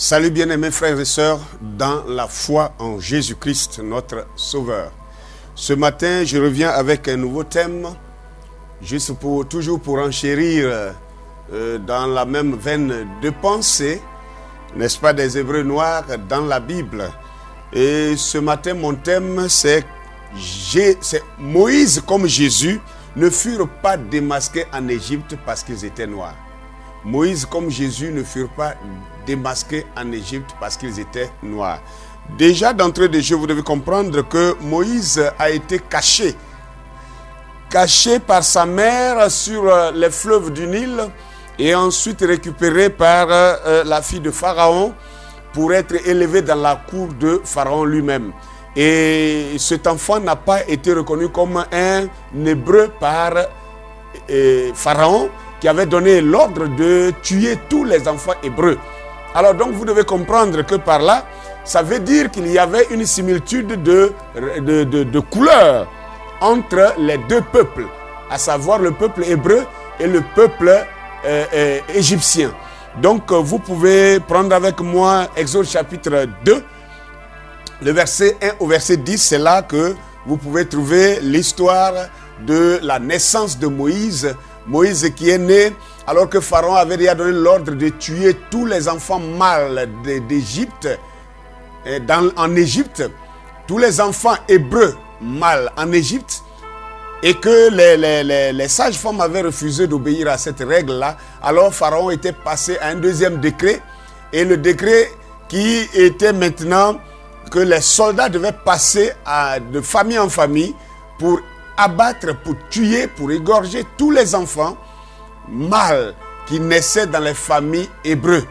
Salut bien-aimés frères et sœurs dans la foi en Jésus-Christ, notre Sauveur. Ce matin, je reviens avec un nouveau thème, toujours pour enchérir dans la même veine de pensée, n'est-ce pas, des Hébreux noirs dans la Bible. Et ce matin, mon thème, c'est Moïse comme Jésus ne furent pas démasqués en Égypte parce qu'ils étaient noirs. Moïse comme Jésus ne furent pas démasqués en Égypte parce qu'ils étaient noirs. Déjà d'entrée de jeu, vous devez comprendre que Moïse a été caché par sa mère sur les fleuves du Nil et ensuite récupéré par la fille de Pharaon pour être élevé dans la cour de Pharaon lui-même. Et cet enfant n'a pas été reconnu comme un Hébreu par Pharaon, qui avait donné l'ordre de tuer tous les enfants hébreux. Alors donc vous devez comprendre que par là, ça veut dire qu'il y avait une similitude de couleur entre les deux peuples, à savoir le peuple hébreu et le peuple égyptien. Donc vous pouvez prendre avec moi Exode chapitre 2, le verset 1 au verset 10, c'est là que vous pouvez trouver l'histoire de la naissance de Moïse. Moïse qui est né alors que Pharaon avait déjà donné l'ordre de tuer tous les enfants mâles d'Égypte. En Égypte, tous les enfants hébreux mâles en Égypte, et que les sages-femmes avaient refusé d'obéir à cette règle-là. Alors Pharaon était passé à un deuxième décret, et le décret qui était maintenant que les soldats devaient passer de famille en famille pour abattre, pour tuer, pour égorger tous les enfants mâles qui naissaient dans les familles hébreux.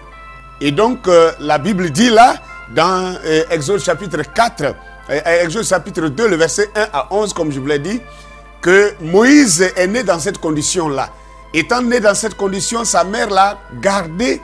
Et donc la Bible dit là, dans Exode chapitre 4, Exode chapitre 2, le verset 1 à 11, comme je vous l'ai dit, que Moïse est né dans cette condition-là. Étant né dans cette condition, sa mère l'a gardé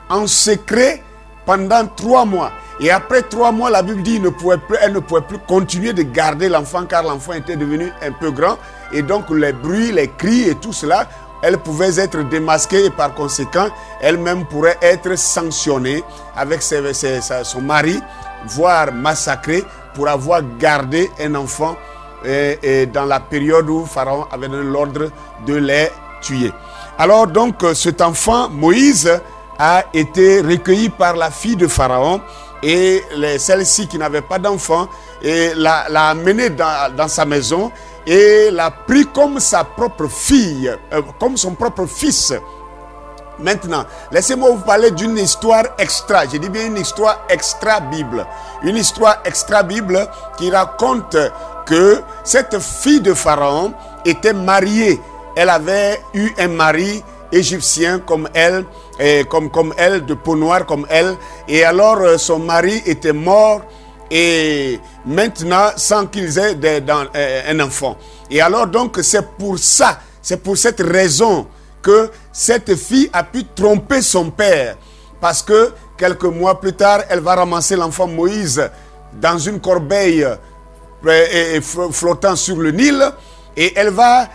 en secret pendant 3 mois. Et après 3 mois, la Bible dit qu'elle ne pouvait plus continuer de garder l'enfant car l'enfant était devenu un peu grand. Et donc les bruits, les cris et tout cela, elle pouvait être démasquée et par conséquent, elle-même pourrait être sanctionnée avec son mari, voire massacrée pour avoir gardé un enfant dans la période où Pharaon avait donné l'ordre de les tuer. Alors donc cet enfant, Moïse, a été recueilli par la fille de Pharaon. Et celle-ci qui n'avait pas d'enfant l'a amené dans sa maison et l'a pris comme sa propre fille, comme son propre fils. Maintenant, laissez-moi vous parler d'une histoire extra. Je dis bien une histoire extra-Bible. Une histoire extra-Bible qui raconte que cette fille de Pharaon était mariée. Elle avait eu un mari égyptien comme elle, comme elle, de peau noire comme elle, et alors son mari était mort et maintenant sans qu'ils aient un enfant. Et alors donc c'est pour cette raison que cette fille a pu tromper son père, parce que quelques mois plus tard, elle va ramasser l'enfant Moïse dans une corbeille flottant sur le Nil, et elle va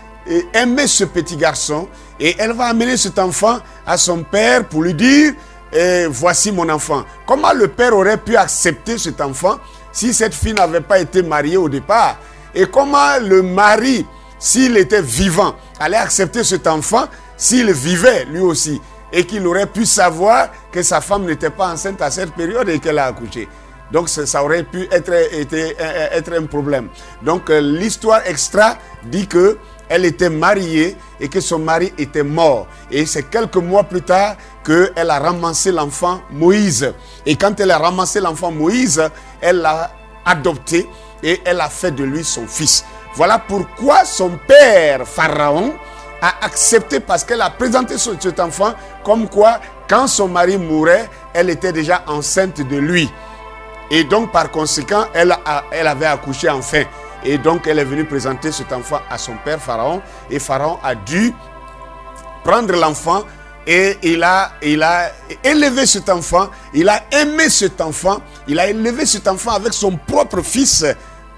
aimer ce petit garçon. Et elle va amener cet enfant à son père pour lui dire voici mon enfant. Comment le père aurait pu accepter cet enfant si cette fille n'avait pas été mariée au départ? Et comment le mari, s'il était vivant, allait accepter cet enfant s'il vivait lui aussi? Et qu'il aurait pu savoir que sa femme n'était pas enceinte à cette période et qu'elle a accouché. Donc ça aurait pu être un problème. Donc l'histoire extra dit que elle était mariée et que son mari était mort. Et c'est quelques mois plus tard qu'elle a ramassé l'enfant Moïse. Et quand elle a ramassé l'enfant Moïse, elle l'a adopté et elle a fait de lui son fils. Voilà pourquoi son père, Pharaon, a accepté, parce qu'elle a présenté cet enfant comme quoi, quand son mari mourait, elle était déjà enceinte de lui. Et donc, par conséquent, elle avait accouché enfin. Et donc, elle est venue présenter cet enfant à son père Pharaon. Et Pharaon a dû prendre l'enfant et il a élevé cet enfant. Il a aimé cet enfant. Il a élevé cet enfant avec son propre fils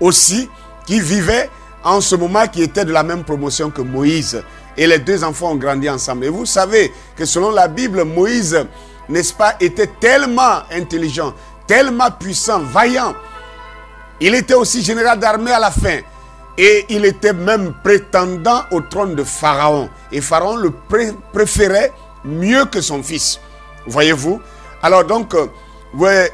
aussi, qui vivait en ce moment, qui était de la même promotion que Moïse. Et les deux enfants ont grandi ensemble. Et vous savez que selon la Bible, Moïse n'est-ce pas, était tellement intelligent, tellement puissant, vaillant. Il était aussi général d'armée à la fin. Et il était même prétendant au trône de Pharaon. Et Pharaon le préférait mieux que son fils. Voyez-vous? Alors donc,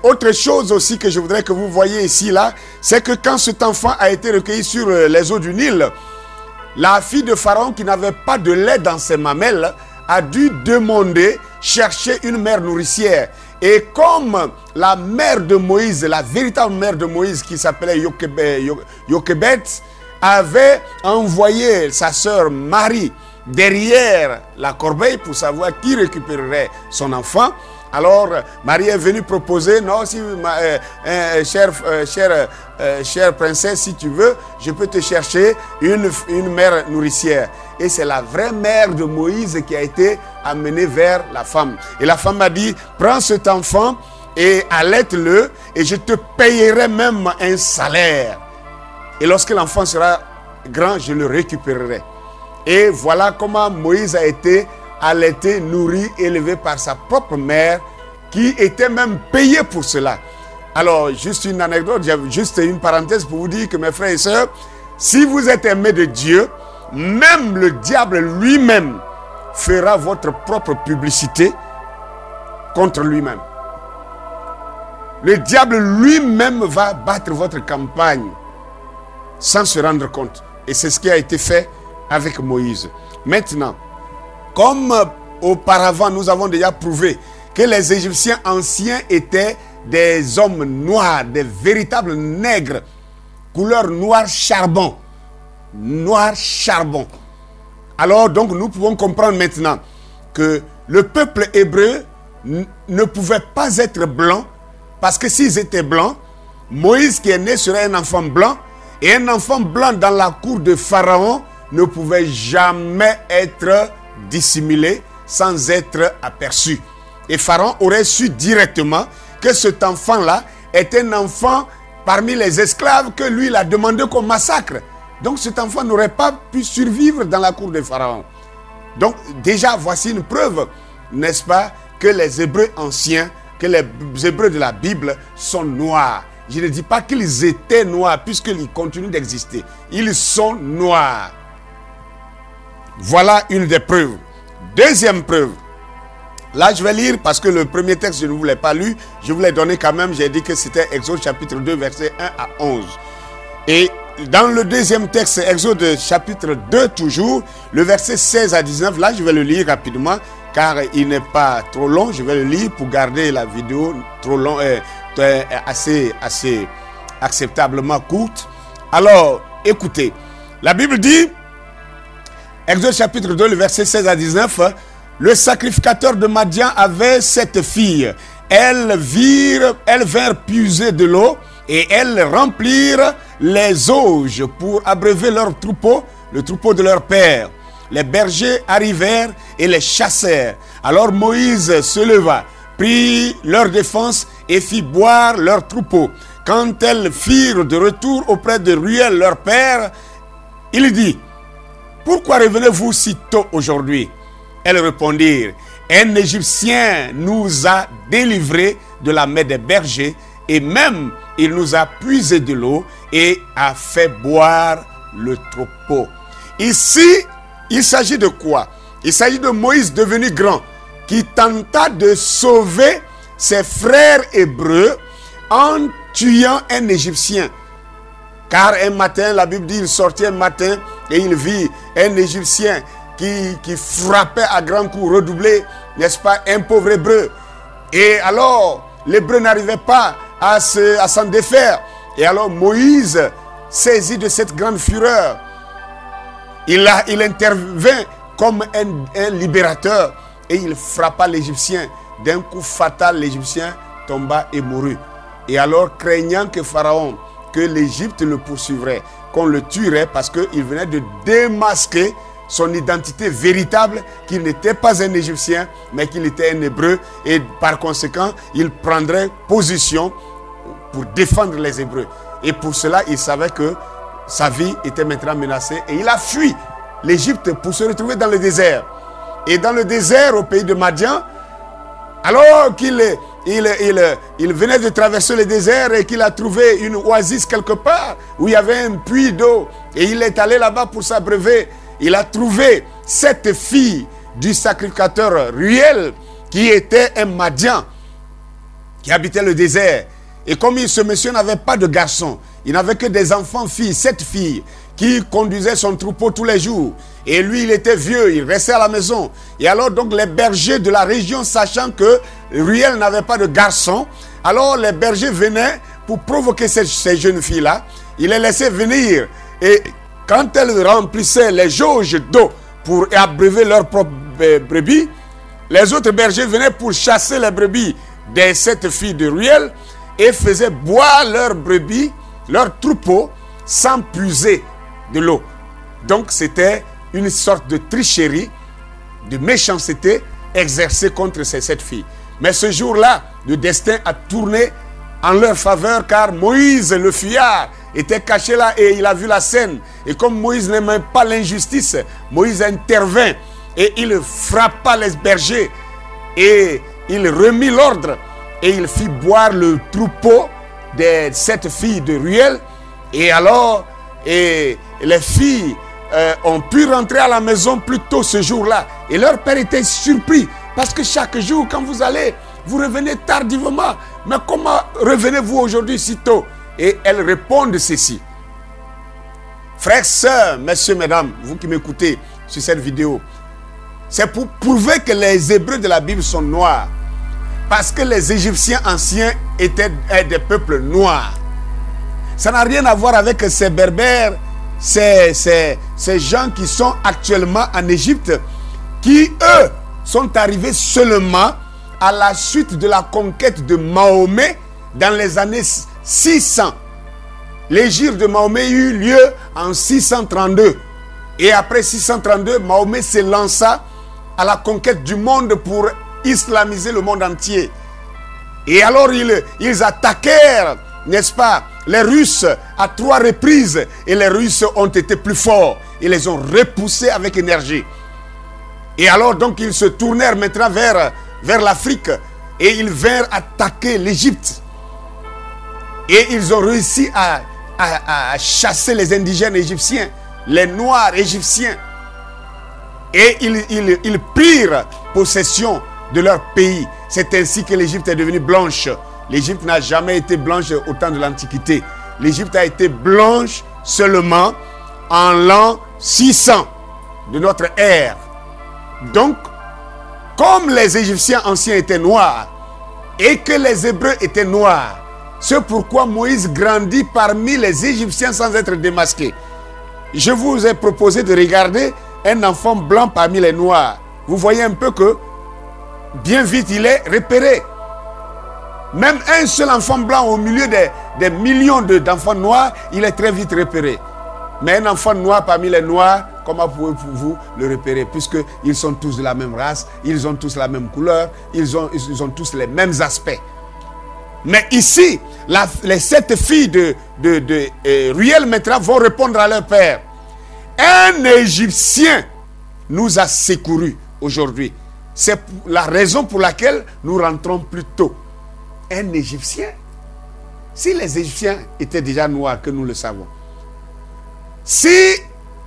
autre chose aussi que je voudrais que vous voyez ici, là, c'est que quand cet enfant a été recueilli sur les eaux du Nil, la fille de Pharaon qui n'avait pas de lait dans ses mamelles a dû demander, chercher une mère nourricière. Et comme la mère de Moïse, la véritable mère de Moïse qui s'appelait Jochebed, avait envoyé sa sœur Marie derrière la corbeille pour savoir qui récupérerait son enfant. Alors Marie est venue proposer, non, si chère princesse, si tu veux, je peux te chercher une mère nourricière. Et c'est la vraie mère de Moïse qui a été amenée vers la femme. Et la femme a dit, prends cet enfant et allaite-le et je te payerai même un salaire. Et lorsque l'enfant sera grand, je le récupérerai. Et voilà comment Moïse a été allaité, nourri, élevé par sa propre mère, qui était même payée pour cela. Alors, juste une anecdote, juste une parenthèse pour vous dire que mes frères et sœurs, si vous êtes aimés de Dieu, même le diable lui-même fera votre propre publicité contre lui-même. Le diable lui-même va battre votre campagne sans se rendre compte. Et c'est ce qui a été fait avec Moïse. Maintenant, comme auparavant nous avons déjà prouvé que les Égyptiens anciens étaient des hommes noirs, des véritables nègres, couleur noir charbon. Noir charbon. Alors donc nous pouvons comprendre maintenant que le peuple hébreu ne pouvait pas être blanc, parce que s'ils étaient blancs, Moïse qui est né serait un enfant blanc, et un enfant blanc dans la cour de Pharaon ne pouvait jamais être dissimulé sans être aperçu. Et Pharaon aurait su directement que cet enfant-là est un enfant parmi les esclaves que lui il a demandé qu'on massacre. Donc cet enfant n'aurait pas pu survivre dans la cour de Pharaon. Donc déjà voici une preuve, n'est-ce pas, que les Hébreux anciens, que les Hébreux de la Bible sont noirs. Je ne dis pas qu'ils étaient noirs puisqu'ils continuent d'exister. Ils sont noirs. Voilà une des preuves. Deuxième preuve. Là, je vais lire parce que le premier texte, je ne vous l'ai pas lu. Je vous l'ai donné quand même. J'ai dit que c'était Exode chapitre 2, versets 1 à 11. Et dans le deuxième texte, Exode chapitre 2 toujours, le verset 16 à 19. Là, je vais le lire rapidement car il n'est pas trop long. Je vais le lire pour garder la vidéo trop long, assez acceptablement courte. Alors, écoutez. La Bible dit, Exode chapitre 2, le verset 16 à 19, le sacrificateur de Madian avait cette fille. Elles vinrent puiser de l'eau et elles remplirent les auges pour abreuver leur troupeau, le troupeau de leur père. Les bergers arrivèrent et les chassèrent. Alors Moïse se leva, prit leur défense et fit boire leur troupeau. Quand elles firent de retour auprès de Ruel, leur père, il dit, « Pourquoi revenez-vous si tôt aujourd'hui ?» Elles répondirent, « Un Égyptien nous a délivrés de la main des bergers et même il nous a puisé de l'eau et a fait boire le troupeau. » Ici, il s'agit de quoi? Il s'agit de Moïse devenu grand qui tenta de sauver ses frères hébreux en tuant un Égyptien. Car un matin, la Bible dit, il sortit un matin et il vit un Égyptien qui frappait à grands coups redoublés, n'est-ce pas, un pauvre hébreu. Et alors, l'hébreu n'arrivait pas à s'en défaire. Et alors Moïse, saisi de cette grande fureur, il intervint comme un libérateur et il frappa l'Égyptien. D'un coup fatal, l'Égyptien tomba et mourut. Et alors, craignant que Pharaon, que l'Égypte le poursuivrait, qu'on le tuerait parce qu'il venait de démasquer son identité véritable, qu'il n'était pas un Égyptien, mais qu'il était un Hébreu. Et par conséquent, il prendrait position pour défendre les Hébreux. Et pour cela, il savait que sa vie était maintenant menacée. Et il a fui l'Égypte pour se retrouver dans le désert. Et dans le désert, au pays de Madian, Alors qu'il venait de traverser le désert et qu'il a trouvé une oasis quelque part où il y avait un puits d'eau et il est allé là-bas pour s'abreuver, il a trouvé cette fille du sacrificateur Ruel qui était un Madian qui habitait le désert. Et comme ce monsieur n'avait pas de garçon, il n'avait que des enfants filles, 7 filles qui conduisaient son troupeau tous les jours. Et lui, il était vieux, il restait à la maison. Et alors donc les bergers de la région, sachant que Ruel n'avait pas de garçon, alors les bergers venaient pour provoquer ces jeunes filles-là. Il les laissait venir. Et quand elles remplissaient les jauges d'eau pour abreuver leurs propres brebis, les autres bergers venaient pour chasser les brebis de cette fille de Ruel et faisaient boire leurs brebis, leurs troupeaux, sans puiser de l'eau. Donc c'était une sorte de tricherie, de méchanceté exercée contre ces 7 filles. Mais ce jour-là, le destin a tourné en leur faveur car Moïse, le fuyard, était caché là et il a vu la scène. Et comme Moïse n'aimait pas l'injustice, Moïse intervint et il frappa les bergers et il remit l'ordre et il fit boire le troupeau de cette fille de Ruel. Et alors, les filles ont pu rentrer à la maison plus tôt ce jour-là. Et leur père était surpris parce que chaque jour, quand vous allez, vous revenez tardivement. Mais comment revenez-vous aujourd'hui si tôt? Et elles répondent ceci. Frères, sœurs, messieurs, mesdames, vous qui m'écoutez sur cette vidéo, c'est pour prouver que les Hébreux de la Bible sont noirs. Parce que les Égyptiens anciens étaient des peuples noirs. Ça n'a rien à voir avec ces Berbères, ces gens qui sont actuellement en Égypte, qui, eux, sont arrivés seulement à la suite de la conquête de Mahomet dans les années 600. L'hégire de Mahomet eut lieu en 632. Et après 632, Mahomet se lança à la conquête du monde pour islamiser le monde entier. Et alors ils attaquèrent, n'est-ce pas, les Russes à 3 reprises. Et les Russes ont été plus forts. Ils les ont repoussés avec énergie. Et alors donc ils se tournèrent maintenant vers l'Afrique. Et ils vinrent attaquer l'Égypte. Et ils ont réussi à chasser les indigènes égyptiens, les noirs égyptiens. Et ils prirent possession de leur pays. C'est ainsi que l'Égypte est devenue blanche. L'Égypte n'a jamais été blanche au temps de l'Antiquité. L'Égypte a été blanche seulement en l'an 600 de notre ère. Donc, comme les Égyptiens anciens étaient noirs et que les Hébreux étaient noirs, c'est pourquoi Moïse grandit parmi les Égyptiens sans être démasqué. Je vous ai proposé de regarder un enfant blanc parmi les noirs. Vous voyez un peu que bien vite il est repéré. Même un seul enfant blanc au milieu des millions d'enfants noirs, il est très vite repéré. Mais un enfant noir parmi les noirs, comment pouvez-vous le repérer? Puisqu'ils sont tous de la même race, ils ont tous la même couleur, ils ont tous les mêmes aspects. Mais ici, les 7 filles de Ruel maintenant vont répondre à leur père. Un Égyptien nous a secourus aujourd'hui. C'est la raison pour laquelle nous rentrons plus tôt. Un Égyptien? Si les Égyptiens étaient déjà noirs, que nous le savons. Si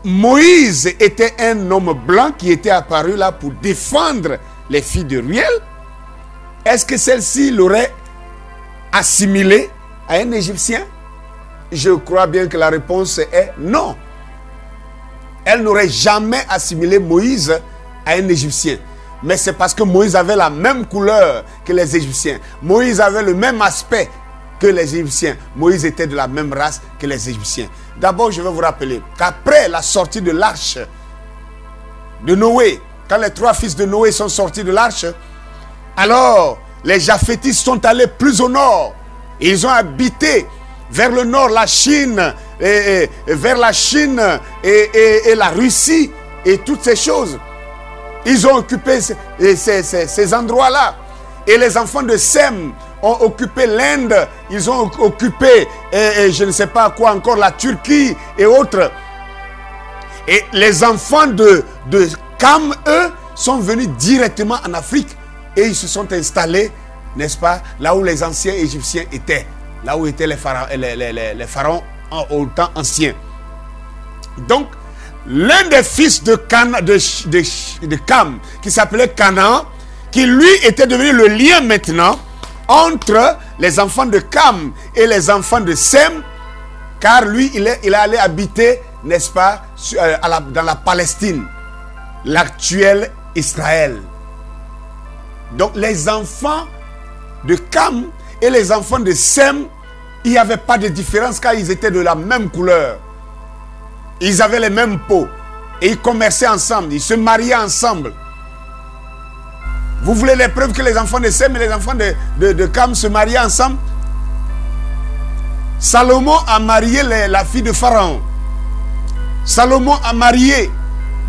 Moïse était un homme blanc qui était apparu là pour défendre les filles de Ruel, est-ce que celle-ci l'aurait assimilé à un Égyptien? Je crois bien que la réponse est non. Elle n'aurait jamais assimilé Moïse à un Égyptien. Mais c'est parce que Moïse avait la même couleur que les Égyptiens. Moïse avait le même aspect que les Égyptiens. Moïse était de la même race que les Égyptiens. D'abord, je vais vous rappeler qu'après la sortie de l'arche de Noé, quand les 3 fils de Noé sont sortis de l'arche, alors les Japhétites sont allés plus au nord. Ils ont habité vers le nord la Chine, vers la Chine et la Russie et toutes ces choses. Ils ont occupé ces endroits-là. Et les enfants de Sem ont occupé l'Inde. Ils ont occupé, je ne sais pas quoi encore, la Turquie et autres. Et les enfants de Cam, eux, sont venus directement en Afrique. et ils se sont installés, n'est-ce pas, là où les anciens Égyptiens étaient, là où étaient les pharaons au temps ancien. Donc, l'un des fils de Cam, qui s'appelait Canaan, qui lui était devenu le lien maintenant entre les enfants de Cam et les enfants de Sem, car lui, il est allé habiter, n'est-ce pas, dans la Palestine, l'actuel Israël. Donc les enfants de Cam et les enfants de Sem, il n'y avait pas de différence car ils étaient de la même couleur. Ils avaient les mêmes peaux et ils commerçaient ensemble, ils se mariaient ensemble. Vous voulez les preuves que les enfants de Sem et les enfants de Cam se mariaient ensemble? Salomon a marié la fille de Pharaon. Salomon a marié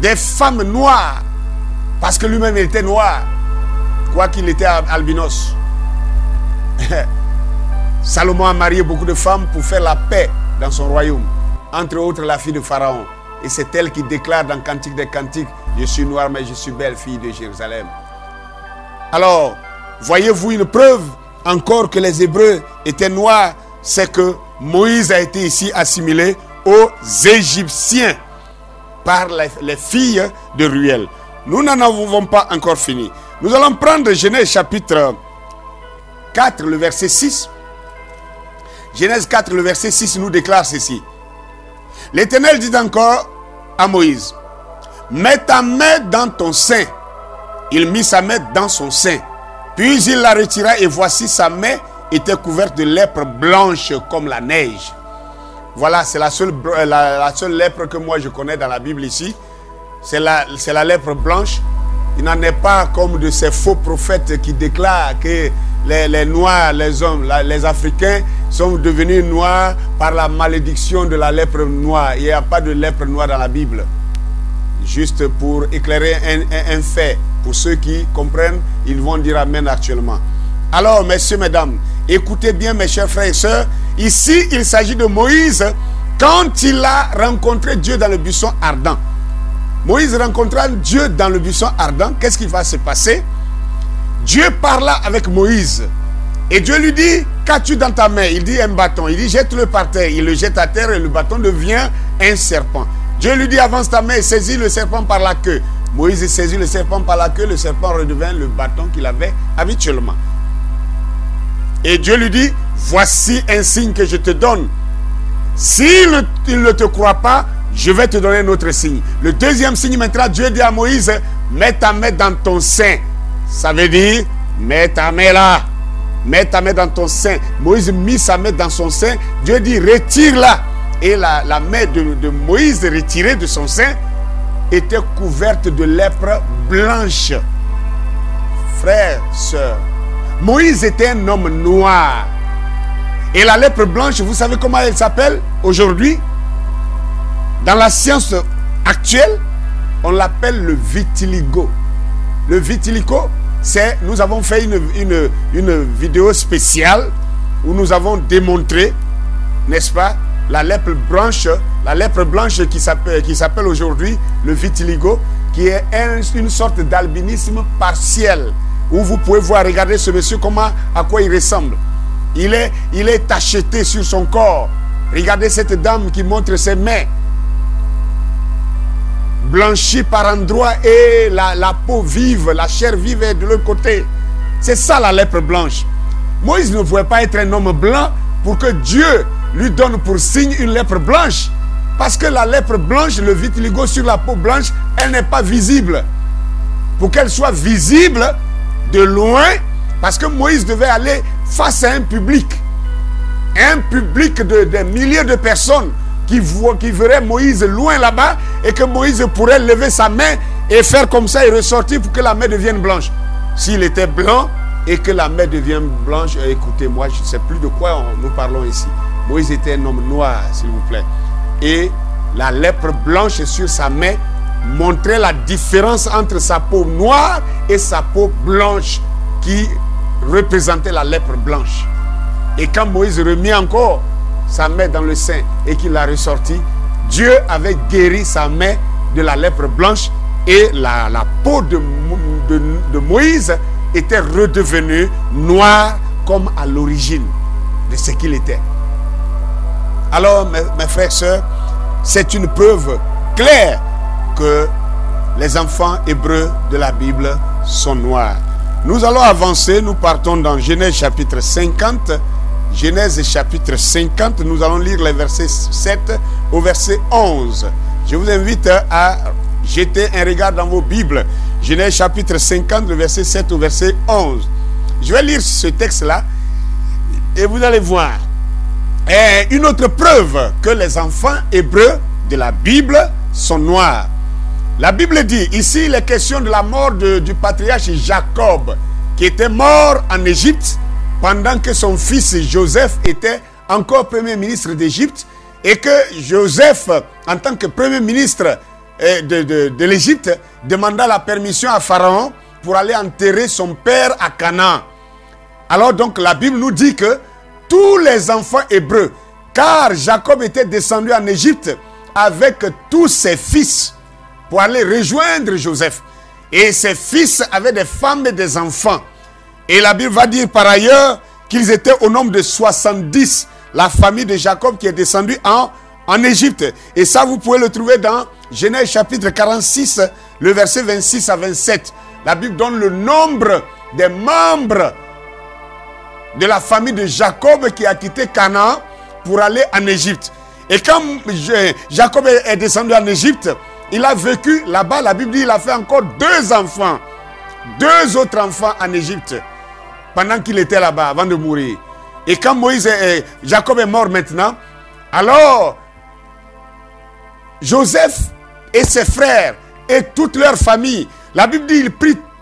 des femmes noires parce que lui-même était noir, quoiqu'il était albinos. Salomon a marié beaucoup de femmes pour faire la paix dans son royaume, entre autres la fille de Pharaon. Et c'est elle qui déclare dans Cantique des Cantiques: je suis noire mais je suis belle, fille de Jérusalem. Alors, voyez-vous une preuve encore que les Hébreux étaient noirs, c'est que Moïse a été ici assimilé aux Égyptiens par les filles de Ruel. Nous n'en avons pas encore fini. Nous allons prendre Genèse chapitre 4, le verset 6. Genèse 4, le verset 6 nous déclare ceci. L'Éternel dit encore à Moïse: mets ta main dans ton sein. Il mit sa main dans son sein. Puis il la retira et voici sa main était couverte de lèpre blanche comme la neige. Voilà, c'est la seule lèpre que moi je connais dans la Bible ici. C'est la lèpre blanche. Il n'en est pas comme de ces faux prophètes qui déclarent que les Noirs, les hommes, les Africains sont devenus noirs par la malédiction de la lèpre noire. Il n'y a pas de lèpre noire dans la Bible. Juste pour éclairer un fait. Pour ceux qui comprennent, ils vont dire amen actuellement. Alors, messieurs, mesdames, écoutez bien mes chers frères et sœurs. Ici, il s'agit de Moïse quand il a rencontré Dieu dans le buisson ardent. Moïse rencontra Dieu dans le buisson ardent. Qu'est-ce qui va se passer? Dieu parla avec Moïse. Et Dieu lui dit: qu'as-tu dans ta main? Il dit: un bâton. Il dit: jette-le par terre. Il le jette à terre et le bâton devient un serpent. Dieu lui dit: avance ta main et saisis le serpent par la queue. Moïse saisit le serpent par la queue. Le serpent redevint le bâton qu'il avait habituellement. Et Dieu lui dit: voici un signe que je te donne. S'il ne te croit pas, je vais te donner un autre signe. Le deuxième signe maintenant, Dieu dit à Moïse: mets ta main dans ton sein. Ça veut dire: mets ta main là. Mets ta main dans ton sein. Moïse mit sa main dans son sein. Dieu dit: retire-la. Et la main de Moïse retirée de son sein était couverte de lèpre blanche. Frères, sœurs, Moïse était un homme noir. Et la lèpre blanche, vous savez comment elle s'appelle aujourd'hui? Dans la science actuelle, on l'appelle le vitiligo. Le vitiligo, c'est, nous avons fait une vidéo spéciale où nous avons démontré, n'est-ce pas, la lèpre blanche qui s'appelle aujourd'hui le vitiligo, qui est une sorte d'albinisme partiel, où vous pouvez voir, regardez ce monsieur, à quoi il ressemble. Il est tacheté sur son corps. Regardez cette dame qui montre ses mains, blanchie par endroits, et la peau vive, la chair vive est de l'autre côté. C'est ça la lèpre blanche. Moïse ne pouvait pas être un homme blanc pour que Dieu lui donne pour signe une lèpre blanche. Parce que la lèpre blanche, le vitiligo sur la peau blanche, elle n'est pas visible. Pour qu'elle soit visible de loin, parce que Moïse devait aller face à un public de milliers de personnes qui verraient Moïse loin là-bas, et que Moïse pourrait lever sa main et faire comme ça et ressortir pour que la main devienne blanche. S'il était blanc et que la main devienne blanche, écoutez-moi, je ne sais plus de quoi nous parlons ici. Moïse était un homme noir, s'il vous plaît. Et la lèpre blanche sur sa main montrait la différence entre sa peau noire et sa peau blanche qui représentait la lèpre blanche. Et quand Moïse remit encore sa main dans le sein et qu'il l'a ressorti, Dieu avait guéri sa main de la lèpre blanche, et la peau de Moïse était redevenu noir comme à l'origine de ce qu'il était. Alors, mes frères et sœurs, c'est une preuve claire que les enfants hébreux de la Bible sont noirs. Nous allons avancer, nous partons dans Genèse chapitre 50. Genèse chapitre 50, nous allons lire les versets 7 au verset 11. Je vous invite à jeter un regard dans vos Bibles. Genèse chapitre 50, le verset 7 au verset 11. Je vais lire ce texte-là et vous allez voir. Et une autre preuve que les enfants hébreux de la Bible sont noirs. La Bible dit, ici il est question de la mort du patriarche Jacob, qui était mort en Égypte pendant que son fils Joseph était encore premier ministre d'Égypte, et que Joseph, en tant que premier ministre de l'Égypte, demanda la permission à Pharaon pour aller enterrer son père à Canaan. Alors donc la Bible nous dit que tous les enfants hébreux, car Jacob était descendu en Égypte avec tous ses fils pour aller rejoindre Joseph. Et ses fils avaient des femmes et des enfants. Et la Bible va dire par ailleurs qu'ils étaient au nombre de 70, la famille de Jacob qui est descendue en Égypte. Et ça, vous pouvez le trouver dans Genèse chapitre 46, le verset 26 à 27. La Bible donne le nombre des membres de la famille de Jacob qui a quitté Canaan pour aller en Égypte. Et quand Jacob est descendu en Égypte, il a vécu là-bas. La Bible dit qu'il a fait encore 2 enfants. 2 autres enfants en Égypte pendant qu'il était là-bas avant de mourir. Et quand Jacob est mort maintenant, alors Joseph et ses frères et toute leur famille, la Bible dit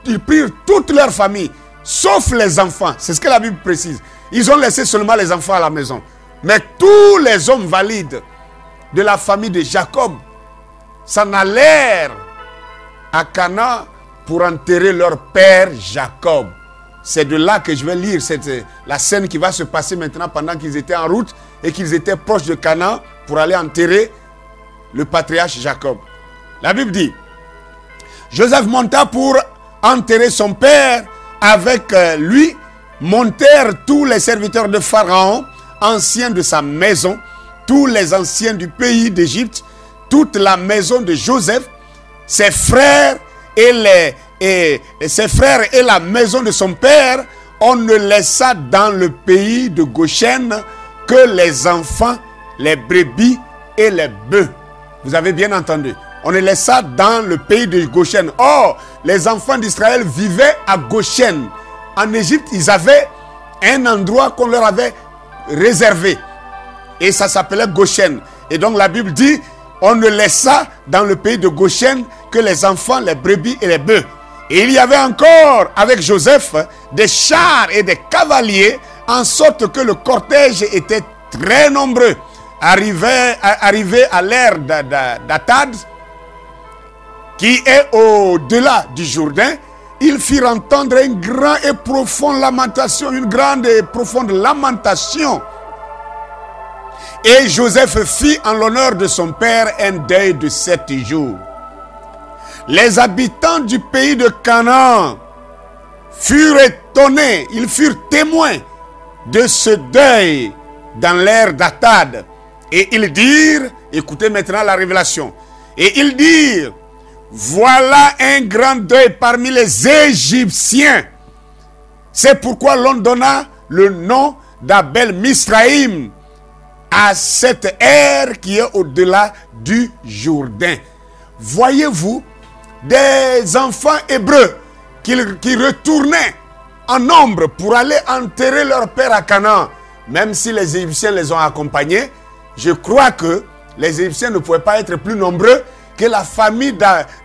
ils prirent toute leur famille, sauf les enfants. C'est ce que la Bible précise. Ils ont laissé seulement les enfants à la maison. Mais tous les hommes valides de la famille de Jacob s'en allèrent à Canaan pour enterrer leur père Jacob. C'est de là que je vais lire la scène qui va se passer maintenant pendant qu'ils étaient en route et qu'ils étaient proches de Canaan pour aller enterrer le patriarche Jacob. La Bible dit, Joseph monta pour enterrer son père. Avec lui montèrent tous les serviteurs de Pharaon, anciens de sa maison, tous les anciens du pays d'Égypte, toute la maison de Joseph, ses frères et la maison de son père. On ne laissa dans le pays de Goshen que les enfants, les brebis et les bœufs. Vous avez bien entendu. On ne laissa dans le pays de Goshen. Or, les enfants d'Israël vivaient à Goshen. En Égypte, ils avaient un endroit qu'on leur avait réservé. Et ça s'appelait Goshen. Et donc la Bible dit, on ne laissa dans le pays de Goshen que les enfants, les brebis et les bœufs. Et il y avait encore avec Joseph des chars et des cavaliers, en sorte que le cortège était très nombreux. Arrivé à l'ère d'Atad, qui est au-delà du Jourdain, ils firent entendre une grande et profonde lamentation, Et Joseph fit en l'honneur de son père un deuil de 7 jours. Les habitants du pays de Canaan furent étonnés, ils furent témoins de ce deuil dans l'ère d'Atad. Et ils dirent, écoutez maintenant la révélation, et ils dirent, voilà un grand deuil parmi les Égyptiens. C'est pourquoi l'on donna le nom d'Abel Misraïm à cette ère qui est au-delà du Jourdain. Voyez-vous, des enfants hébreux qui retournaient en nombre pour aller enterrer leur père à Canaan, même si les Égyptiens les ont accompagnés, je crois que les Égyptiens ne pouvaient pas être plus nombreux que la famille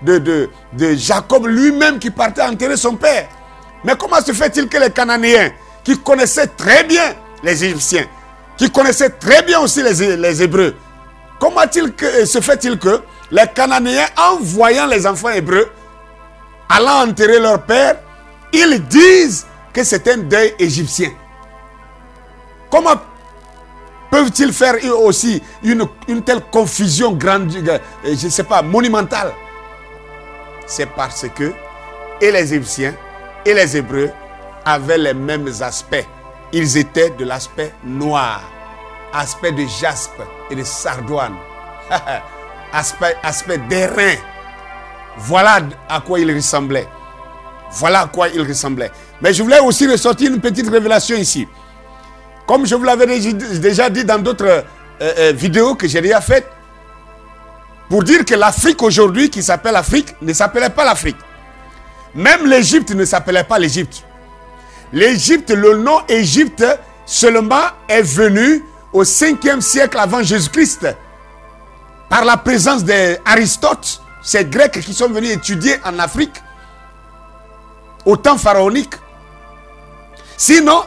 de Jacob lui-même qui partait enterrer son père. Mais comment se fait-il que les Cananéens, qui connaissaient très bien les Égyptiens, qui connaissaient très bien aussi les Hébreux, comment se fait-il que les Cananéens, en voyant les enfants hébreux allant enterrer leur père, ils disent que c'est un deuil égyptien? Comment peuvent-ils faire aussi une telle confusion grande, je ne sais pas, monumentale? C'est parce que et les Égyptiens et les Hébreux avaient les mêmes aspects. Ils étaient de l'aspect noir, aspect de jaspe et de sardoine, aspect d'airain. Voilà à quoi ils ressemblaient. Voilà à quoi ils ressemblaient. Mais je voulais aussi ressortir une petite révélation ici. Comme je vous l'avais déjà dit dans d'autres vidéos que j'ai déjà faites, pour dire que l'Afrique aujourd'hui, qui s'appelle Afrique, ne s'appelait pas l'Afrique. Même l'Égypte ne s'appelait pas l'Égypte. L'Égypte, le nom Égypte seulement est venu au 5e siècle avant Jésus-Christ par la présence d'Aristote, ces Grecs qui sont venus étudier en Afrique au temps pharaonique. Sinon,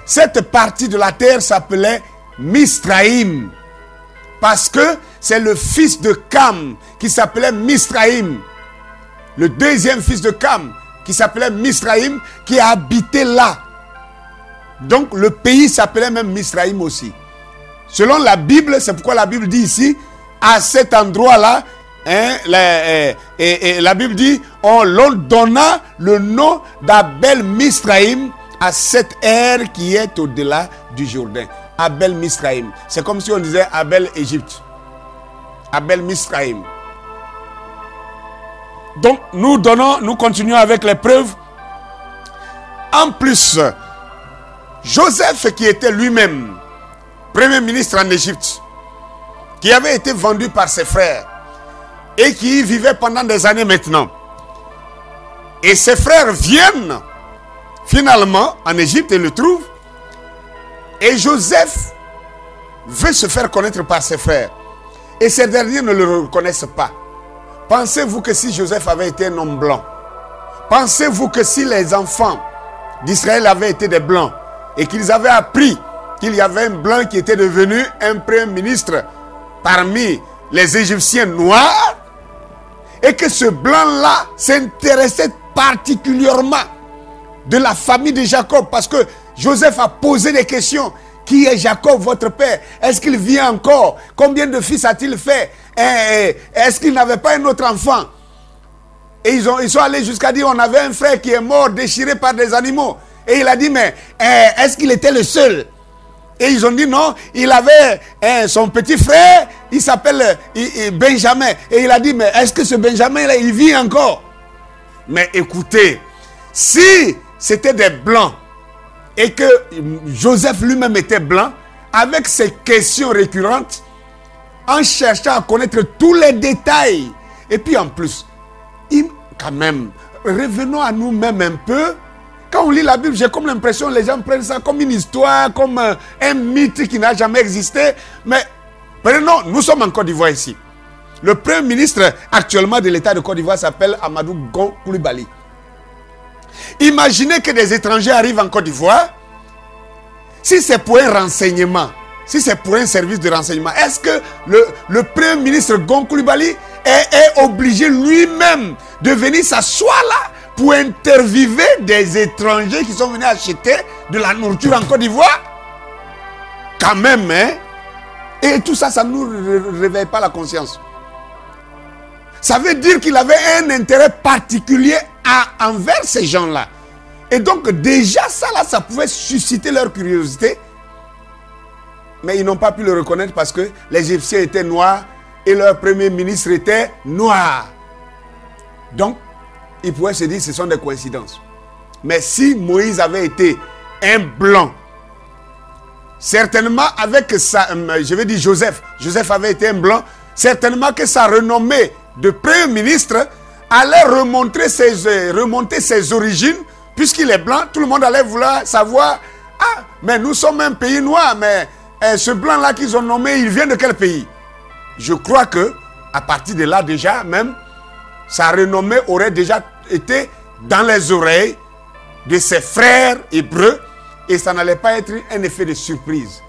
cette partie de la terre s'appelait Misraïm, parce que c'est le fils de Cam qui s'appelait Misraïm, le deuxième fils de Cam qui s'appelait Misraïm, qui a habité là. Donc le pays s'appelait même Misraïm aussi. Selon la Bible, c'est pourquoi la Bible dit ici, à cet endroit-là, hein, la Bible dit, on leur donna le nom d'Abel Misraïm à cette ère qui est au-delà du Jourdain. Abel Misraïm. C'est comme si on disait Abel Égypte. Abel Misraïm. Donc nous continuons avec les preuves. En plus, Joseph qui était lui-même premier ministre en Égypte, qui avait été vendu par ses frères et qui y vivait pendant des années maintenant. Et ses frères viennent finalement en Égypte et le trouvent. Et Joseph veut se faire connaître par ses frères. Et ces derniers ne le reconnaissent pas. Pensez-vous que si Joseph avait été un homme blanc, pensez-vous que si les enfants d'Israël avaient été des blancs et qu'ils avaient appris qu'il y avait un blanc qui était devenu un premier ministre parmi les Égyptiens noirs, et que ce blanc-là s'intéressait particulièrement de la famille de Jacob, parce que Joseph a posé des questions. Qui est Jacob, votre père? Est-ce qu'il vit encore? Combien de fils a-t-il fait? Est-ce qu'il n'avait pas un autre enfant? Et ils sont allés jusqu'à dire, on avait un frère qui est mort, déchiré par des animaux. Et il a dit, mais est-ce qu'il était le seul? Et ils ont dit, non, il avait son petit frère, il s'appelle Benjamin. Et il a dit, mais est-ce que ce Benjamin-là, il vit encore? Mais écoutez, si c'était des blancs, et que Joseph lui-même était blanc, avec ces questions récurrentes, en cherchant à connaître tous les détails, et puis en plus, quand même, revenons à nous-mêmes un peu. Quand on lit la Bible, j'ai comme l'impression que les gens prennent ça comme une histoire, comme un mythe qui n'a jamais existé. Mais prenons, nous sommes en Côte d'Ivoire ici. Le premier ministre actuellement de l'État de Côte d'Ivoire s'appelle Amadou Gon Coulibaly. Imaginez que des étrangers arrivent en Côte d'Ivoire. Si c'est pour un renseignement, si c'est pour un service de renseignement, est-ce que le premier ministre Gon Coulibaly est obligé lui-même de venir s'asseoir là pour interviewer des étrangers qui sont venus acheter de la nourriture en Côte d'Ivoire? Quand même, hein? Et tout ça, ça ne nous réveille pas la conscience. Ça veut dire qu'il avait un intérêt particulier envers ces gens-là. Et donc déjà ça là, ça pouvait susciter leur curiosité. Mais ils n'ont pas pu le reconnaître parce que les Égyptiens étaient noirs et leur premier ministre était noir. Donc, ils pouvaient se dire que ce sont des coïncidences. Mais si Moïse avait été un blanc, certainement avec sa, je vais dire Joseph avait été un blanc, certainement que sa renommée de premier ministre allait remonter ses origines, puisqu'il est blanc. Tout le monde allait vouloir savoir, ah, mais nous sommes un pays noir, mais ce blanc-là qu'ils ont nommé, il vient de quel pays? Je crois que à partir de là déjà, même, sa renommée aurait déjà été dans les oreilles de ses frères hébreux, et ça n'allait pas être un effet de surprise.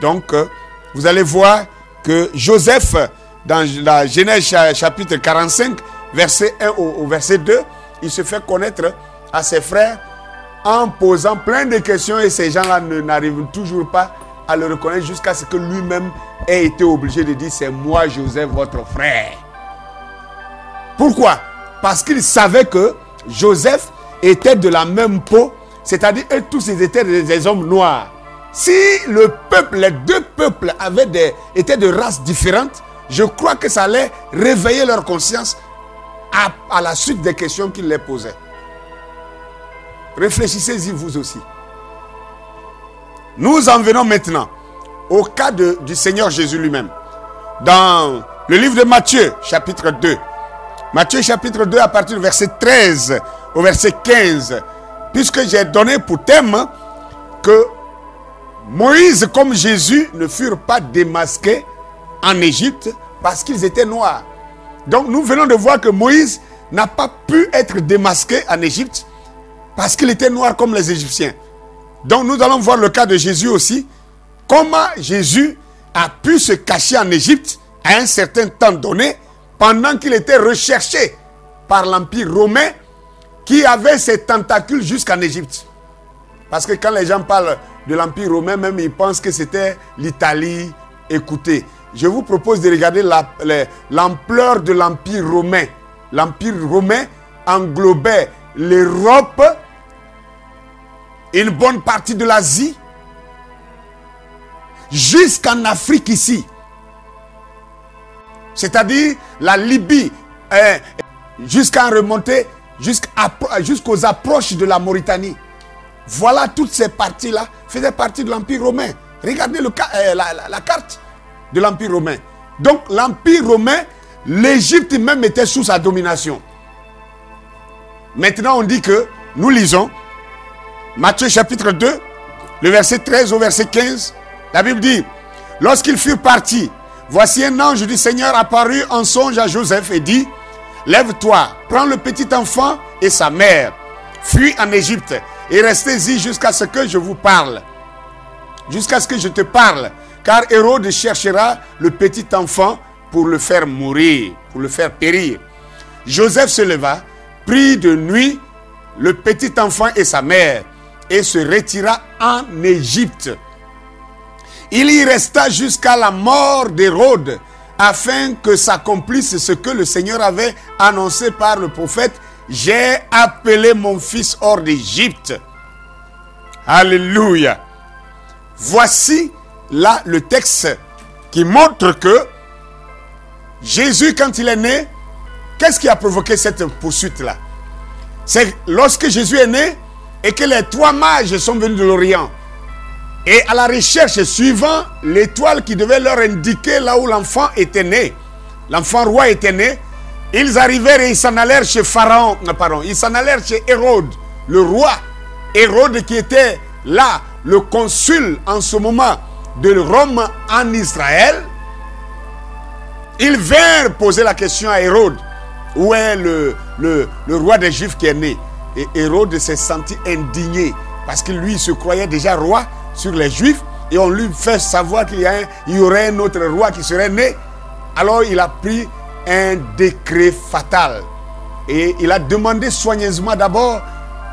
Donc, vous allez voir que Joseph, dans la Genèse chapitre 45, verset 1 au verset 2, il se fait connaître à ses frères en posant plein de questions, et ces gens-là n'arrivent toujours pas à le reconnaître jusqu'à ce que lui-même ait été obligé de dire, c'est moi Joseph, votre frère. Pourquoi? Parce qu'il savait que Joseph étaient de la même peau, c'est-à-dire eux tous ils étaient des hommes noirs. Si le peuple, les deux peuples étaient de races différentes, je crois que ça allait réveiller leur conscience à la suite des questions qu'il les posait. Réfléchissez-y vous aussi. Nous en venons maintenant au cas du Seigneur Jésus lui-même. Dans le livre de Matthieu, chapitre 2. Matthieu, chapitre 2, à partir du verset 13 au verset 15. Puisque j'ai donné pour thème que Moïse comme Jésus ne furent pas démasqués en Égypte parce qu'ils étaient noirs. Donc nous venons de voir que Moïse n'a pas pu être démasqué en Égypte parce qu'il était noir comme les Égyptiens. Donc nous allons voir le cas de Jésus aussi. Comment Jésus a pu se cacher en Égypte à un certain temps donné pendant qu'il était recherché par l'Empire romain qui avait ses tentacules jusqu'en Égypte. Parce que quand les gens parlent de l'Empire romain, même ils pensent que c'était l'Italie. Écoutez, je vous propose de regarder l'ampleur de l'Empire romain. L'Empire romain englobait l'Europe, une bonne partie de l'Asie, jusqu'en Afrique ici. C'est-à-dire la Libye, jusqu'à remonter, jusqu'aux approches de la Mauritanie. Voilà, toutes ces parties-là faisaient partie de l'Empire romain. Regardez la carte de l'Empire romain. Donc l'Empire romain, l'Égypte même était sous sa domination. Maintenant on dit que, nous lisons, Matthieu chapitre 2, le verset 13 au verset 15, la Bible dit, lorsqu'ils furent partis, voici un ange du Seigneur apparut en songe à Joseph et dit, lève-toi, prends le petit enfant et sa mère, fuis en Égypte et restez-y jusqu'à ce que je vous parle. Jusqu'à ce que je te parle, car Hérode cherchera le petit enfant pour le faire mourir, pour le faire périr. Joseph se leva, prit de nuit le petit enfant et sa mère et se retira en Égypte. Il y resta jusqu'à la mort d'Hérode, afin que s'accomplisse ce que le Seigneur avait annoncé par le prophète. J'ai appelé mon fils hors d'Égypte. Alléluia. Voici là le texte qui montre que Jésus, quand il est né, qu'est-ce qui a provoqué cette poursuite-là? C'est lorsque Jésus est né et que les trois mages sont venus de l'Orient. Et à la recherche, suivant l'étoile qui devait leur indiquer là où l'enfant était né, l'enfant roi était né, ils arrivèrent et ils s'en allèrent chez Pharaon, ils s'en allèrent chez Hérode, le roi. Hérode qui était là, le consul en ce moment de Rome en Israël. Ils vinrent poser la question à Hérode, où est le roi des Juifs qui est né? Et Hérode s'est senti indigné, parce que lui se croyait déjà roi sur les Juifs, et on lui fait savoir qu'il y aurait un autre roi qui serait né. Alors il a pris un décret fatal, et il a demandé soigneusement d'abord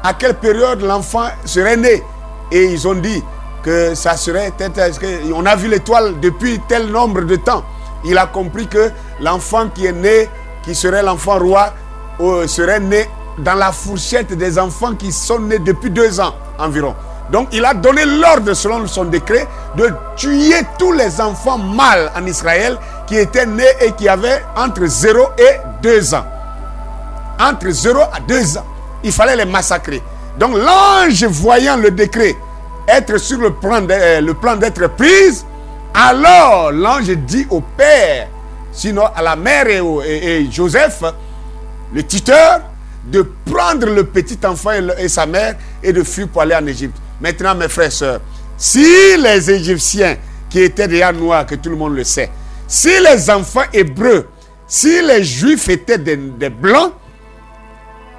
à quelle période l'enfant serait né, et ils ont dit que ça serait, on a vu l'étoile depuis tel nombre de temps. Il a compris que l'enfant qui est né, qui serait l'enfant roi, serait né dans la fourchette des enfants qui sont nés depuis 2 ans environ. Donc il a donné l'ordre selon son décret de tuer tous les enfants mâles en Israël qui étaient nés et qui avaient entre 0 et 2 ans. Entre 0 à 2 ans. Il fallait les massacrer. Donc l'ange, voyant le décret être sur le plan d'être prise, alors l'ange dit au père, sinon à la mère et Joseph, le tuteur, de prendre le petit enfant et sa mère et de fuir pour aller en Égypte. Maintenant, mes frères et sœurs, si les Égyptiens qui étaient déjà noirs, que tout le monde le sait, si les enfants hébreux, si les Juifs étaient des blancs,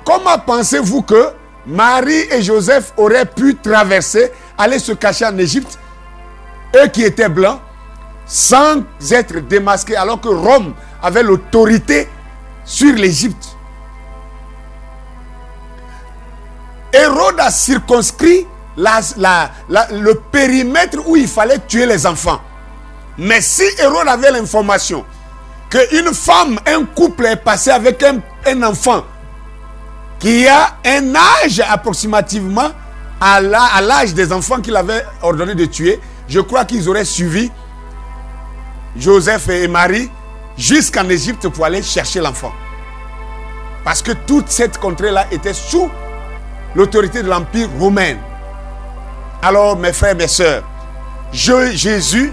comment pensez-vous que Marie et Joseph auraient pu traverser, aller se cacher en Égypte, eux qui étaient blancs, sans être démasqués, alors que Rome avait l'autorité sur l'Égypte? Hérode a circonscrit le périmètre où il fallait tuer les enfants. Mais si Hérode avait l'information qu'une femme, un couple est passé avec un enfant qui a un âge approximativement à l'âge des enfants qu'il avait ordonné de tuer, je crois qu'ils auraient suivi Joseph et Marie jusqu'en Égypte pour aller chercher l'enfant. Parce que toute cette contrée-là était sous l'autorité de l'Empire romain. Alors, mes frères et mes sœurs, Jésus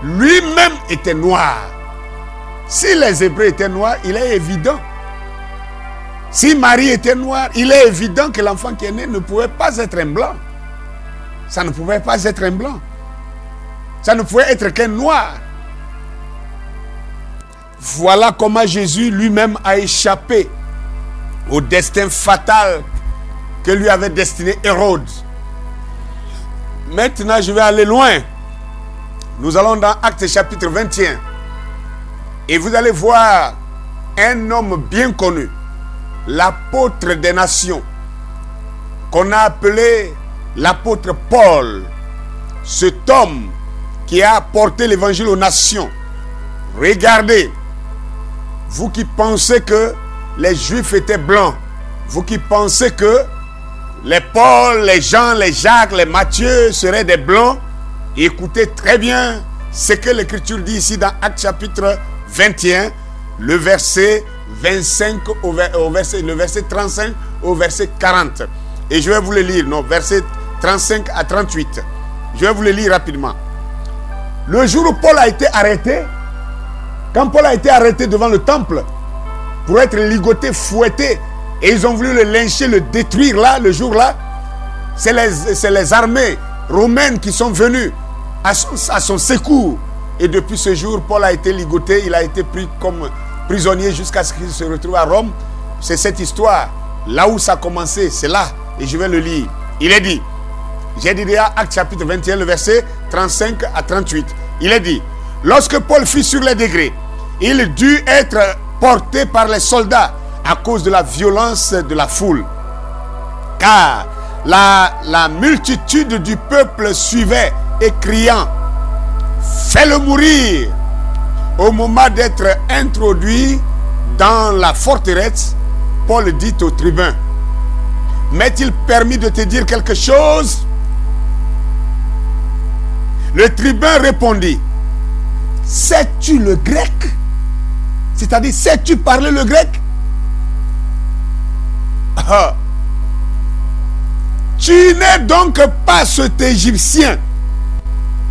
lui-même était noir. Si les Hébreux étaient noirs, il est évident. Si Marie était noire, il est évident que l'enfant qui est né ne pouvait pas être un blanc. Ça ne pouvait pas être un blanc. Ça ne pouvait être qu'un noir. Voilà comment Jésus lui-même a échappé au destin fatal que lui avait destiné Hérode. Maintenant, je vais aller loin. Nous allons dans Actes chapitre 21. Et vous allez voir un homme bien connu, l'apôtre des nations, qu'on a appelé l'apôtre Paul. Cet homme qui a apporté l'évangile aux nations. Regardez, vous qui pensez que les Juifs étaient blancs, vous qui pensez que les Paul, les Jean, les Jacques, les Matthieu seraient des blancs, écoutez très bien ce que l'Écriture dit ici dans Actes chapitre 21, le verset 25 le verset 35 au verset 40. Et je vais vous le lire, non, verset 35 à 38. Je vais vous le lire rapidement. Le jour où Paul a été arrêté, quand Paul a été arrêté devant le temple pour être ligoté, fouetté, et ils ont voulu le lyncher, le détruire là, le jour-là, c'est les armées romaines qui sont venues à son secours. Et depuis ce jour, Paul a été ligoté, il a été pris comme prisonnier jusqu'à ce qu'il se retrouve à Rome. C'est cette histoire, là où ça a commencé, c'est là, et je vais le lire. Il est dit, j'ai dit déjà Actes chapitre 21, le verset 35 à 38. Il est dit, lorsque Paul fut sur les degrés, il dut être porté par les soldats à cause de la violence de la foule. Car la multitude du peuple suivait et criant, fais-le mourir. Au moment d'être introduit dans la forteresse, Paul dit au tribun, m'est-il permis de te dire quelque chose? Le tribun répondit, sais-tu le grec? C'est-à-dire, sais-tu parler le grec? Ah. Tu n'es donc pas cet Égyptien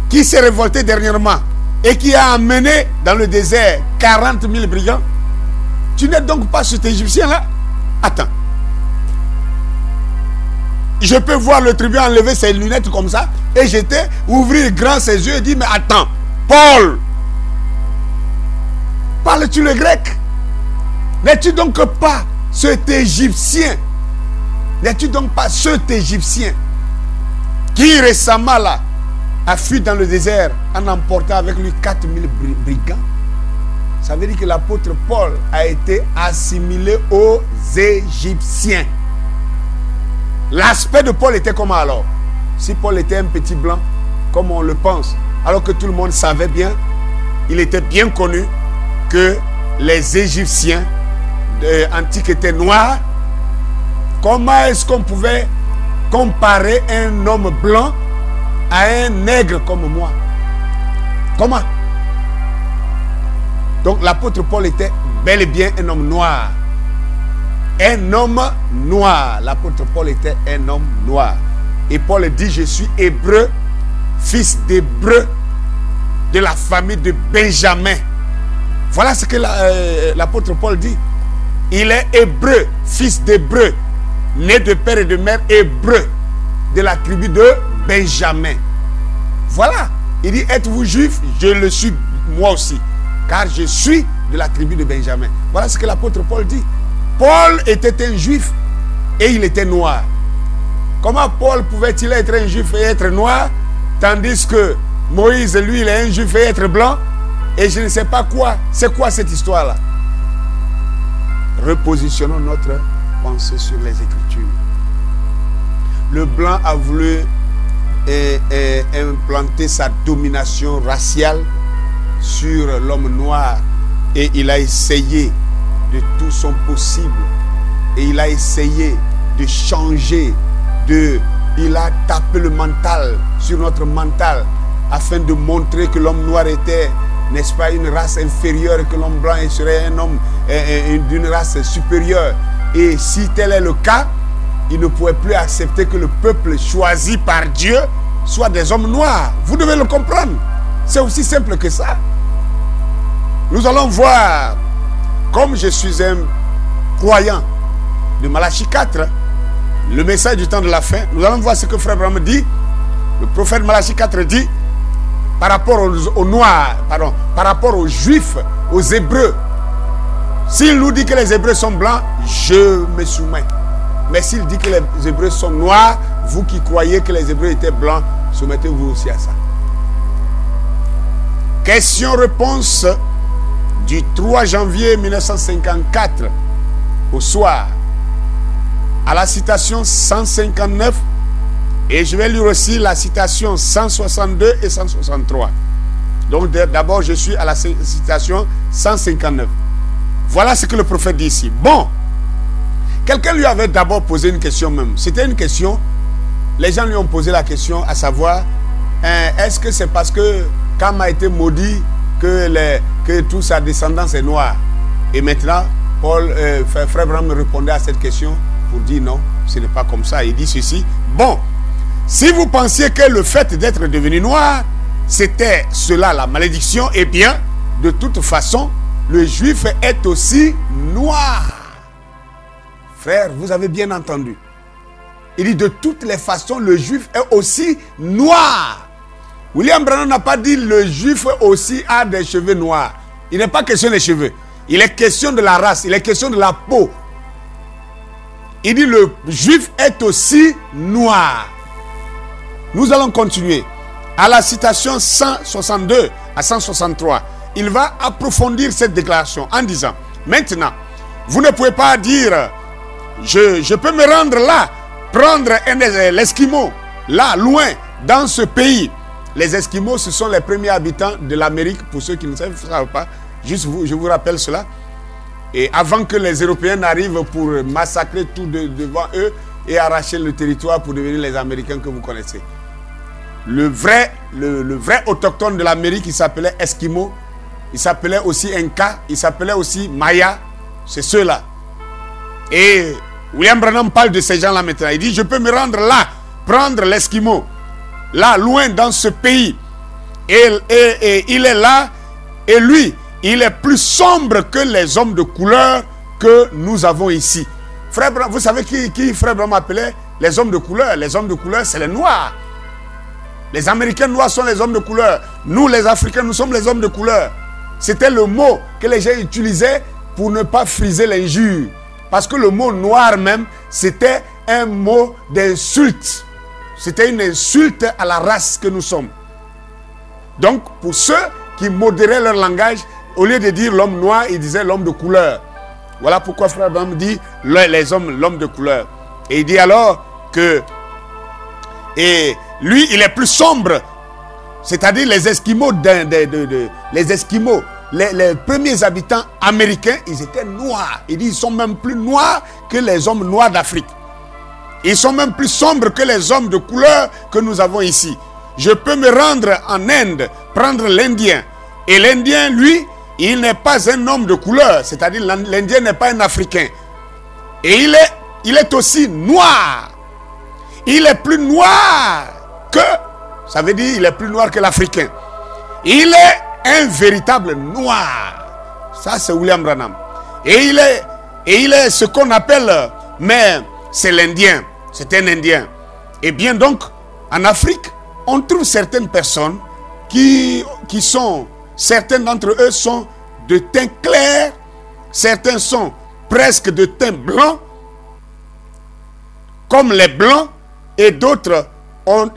qui s'est révolté dernièrement et qui a amené dans le désert 40 000 brigands? Tu n'es donc pas cet Égyptien-là? Attends. Je peux voir le tribun enlever ses lunettes comme ça et jeter, ouvrir grand ses yeux et dire, mais attends, Paul, parles-tu le grec? N'es-tu donc pas cet Égyptien? N'es-tu donc pas cet Égyptien qui récemment là a fui dans le désert en emportant avec lui 4000 brigands? Ça veut dire que l'apôtre Paul a été assimilé aux Égyptiens. L'aspect de Paul était comment alors? Si Paul était un petit blanc, comme on le pense, alors que tout le monde savait bien, il était bien connu que les Égyptiens antiques étaient noirs. Comment est-ce qu'on pouvait comparer un homme blanc à un nègre comme moi? Comment? Donc l'apôtre Paul était bel et bien un homme noir. Un homme noir. L'apôtre Paul était un homme noir. Et Paul dit, je suis hébreu, fils d'hébreu, de la famille de Benjamin. Voilà ce que l'apôtre Paul dit. Il est hébreu, fils d'hébreu, né de père et de mère hébreu, de la tribu de Benjamin. Voilà. Il dit, êtes-vous juif? Je le suis moi aussi, car je suis de la tribu de Benjamin. Voilà ce que l'apôtre Paul dit. Paul était un juif et il était noir. Comment Paul pouvait-il être un juif et être noir, tandis que Moïse, lui, il est un juif et être blanc? Et je ne sais pas quoi. C'est quoi cette histoire-là? Repositionnons notre pensée sur les Écritures. Le blanc a voulu implanter sa domination raciale sur l'homme noir et il a essayé de tout son possible Et il a essayé de changer, il a tapé le mental sur notre mental afin de montrer que l'homme noir était, n'est-ce pas, une race inférieure, que l'homme blanc serait un homme d'une race supérieure. Et si tel est le cas, il ne pouvait plus accepter que le peuple choisi par Dieu soit des hommes noirs. Vous devez le comprendre. C'est aussi simple que ça. Nous allons voir, comme je suis un croyant de Malachie 4, le message du temps de la fin, nous allons voir ce que Frère Branham dit. Le prophète Malachie 4 dit, par rapport aux Noirs, pardon, par rapport aux Juifs, aux Hébreux. S'il nous dit que les Hébreux sont blancs, je me soumets. Mais s'il dit que les Hébreux sont noirs, vous qui croyez que les Hébreux étaient blancs, soumettez-vous aussi à ça. Question-réponse du 3 janvier 1954 au soir à la citation 159, et je vais lire aussi la citation 162 et 163. Donc d'abord je suis à la citation 159. Voilà ce que le prophète dit ici. Bon, quelqu'un lui avait d'abord posé une question même. C'était une question, les gens lui ont posé la question à savoir, est-ce que c'est parce que Cam a été maudit que toute sa descendance est noire? Et maintenant, Frère Branham répondait à cette question pour dire non, ce n'est pas comme ça. Il dit ceci, bon, si vous pensiez que le fait d'être devenu noir, c'était cela la malédiction, eh bien, de toute façon, le juif est aussi noir. Frère, vous avez bien entendu. Il dit de toutes les façons, le juif est aussi noir. William Branham n'a pas dit le juif aussi a des cheveux noirs. Il n'est pas question des cheveux. Il est question de la race, il est question de la peau. Il dit le juif est aussi noir. Nous allons continuer. À la citation 162 à 163, il va approfondir cette déclaration en disant, maintenant, vous ne pouvez pas dire, je peux me rendre là, prendre l'Esquimau, là, loin, dans ce pays. Les Esquimaux, ce sont les premiers habitants de l'Amérique, pour ceux qui ne savent pas, juste je vous rappelle cela. Et avant que les Européens n'arrivent pour massacrer tout devant eux et arracher le territoire pour devenir les Américains que vous connaissez. Le vrai autochtone de l'Amérique, il s'appelait Esquimau, il s'appelait aussi Inca, il s'appelait aussi Maya, c'est ceux-là. Et William Branham parle de ces gens-là maintenant. Il dit, je peux me rendre là, prendre l'Esquimau, là, loin dans ce pays. Et il est là, et lui, il est plus sombre que les hommes de couleur que nous avons ici. Frère Branham, vous savez qui Frère Branham appelait les hommes de couleur? Les hommes de couleur, c'est les Noirs. Les Américains noirs sont les hommes de couleur. Nous, les Africains, nous sommes les hommes de couleur. C'était le mot que les gens utilisaient pour ne pas friser l'injure. Parce que le mot noir même, c'était un mot d'insulte. C'était une insulte à la race que nous sommes. Donc, pour ceux qui modéraient leur langage, au lieu de dire l'homme noir, ils disaient l'homme de couleur. Voilà pourquoi Frère Branham dit les hommes, l'homme de couleur. Et il dit alors que et lui, il est plus sombre. C'est-à-dire les Esquimaux, les Esquimaux, les premiers habitants américains, ils étaient noirs. Il dit ils sont même plus noirs que les hommes noirs d'Afrique. Ils sont même plus sombres que les hommes de couleur que nous avons ici. Je peux me rendre en Inde, prendre l'Indien. Et l'Indien, lui, il n'est pas un homme de couleur. C'est-à-dire l'Indien n'est pas un Africain. Et il est aussi noir. Il est plus noir que, ça veut dire il est plus noir que l'Africain. Il est un véritable noir. Ça, c'est William Branham. Et il est ce qu'on appelle, mais c'est l'Indien. C'est un Indien. Et bien donc, en Afrique, on trouve certaines personnes qui sont, certains d'entre eux sont de teint clair, certains sont presque de teint blanc, comme les blancs, et d'autres ont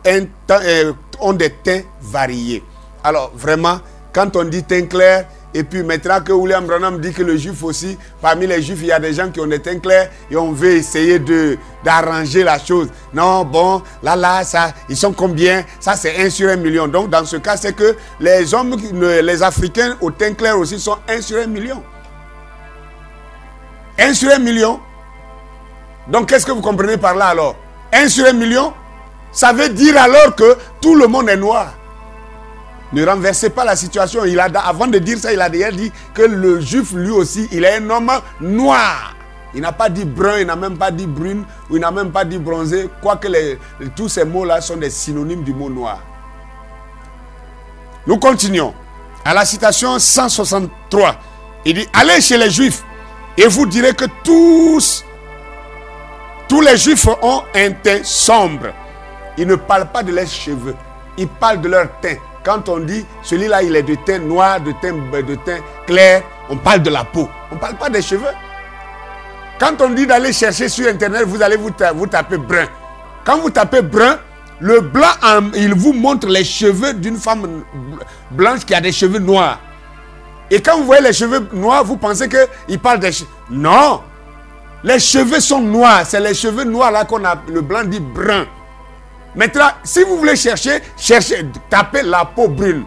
des teints variés. Alors vraiment, quand on dit teint clair, et puis maintenant que William Branham dit que le juif aussi, parmi les juifs, il y a des gens qui ont des teints clairs et on veut essayer d'arranger la chose. Non, bon, là, ça, ils sont combien? Ça, c'est 1 sur 1 million. Donc, dans ce cas, c'est que les hommes, les Africains au teint clair aussi sont 1 sur 1 million. 1 sur 1 million. Donc qu'est-ce que vous comprenez par là alors? 1 sur 1 million? Ça veut dire alors que tout le monde est noir. Ne renversez pas la situation. Avant de dire ça, il a déjà dit que le juif, lui aussi, il est un homme noir. Il n'a pas dit brun, il n'a même pas dit brune, ou il n'a même pas dit bronzé. Quoique tous ces mots-là sont des synonymes du mot noir. Nous continuons. À la citation 163, il dit, allez chez les juifs et vous direz que tous les juifs ont un teint sombre. Il ne parle pas de leurs cheveux, il parle de leur teint. Quand on dit, celui-là, il est de teint noir, de teint clair, on parle de la peau. On ne parle pas des cheveux. Quand on dit d'aller chercher sur Internet, vous allez vous taper brun. Quand vous tapez brun, le blanc, il vous montre les cheveux d'une femme blanche qui a des cheveux noirs. Et quand vous voyez les cheveux noirs, vous pensez qu'il parle des cheveux. Non! Les cheveux sont noirs. C'est les cheveux noirs là qu'on a, le blanc dit brun. Maintenant, si vous voulez cherchez, tapez la peau brune.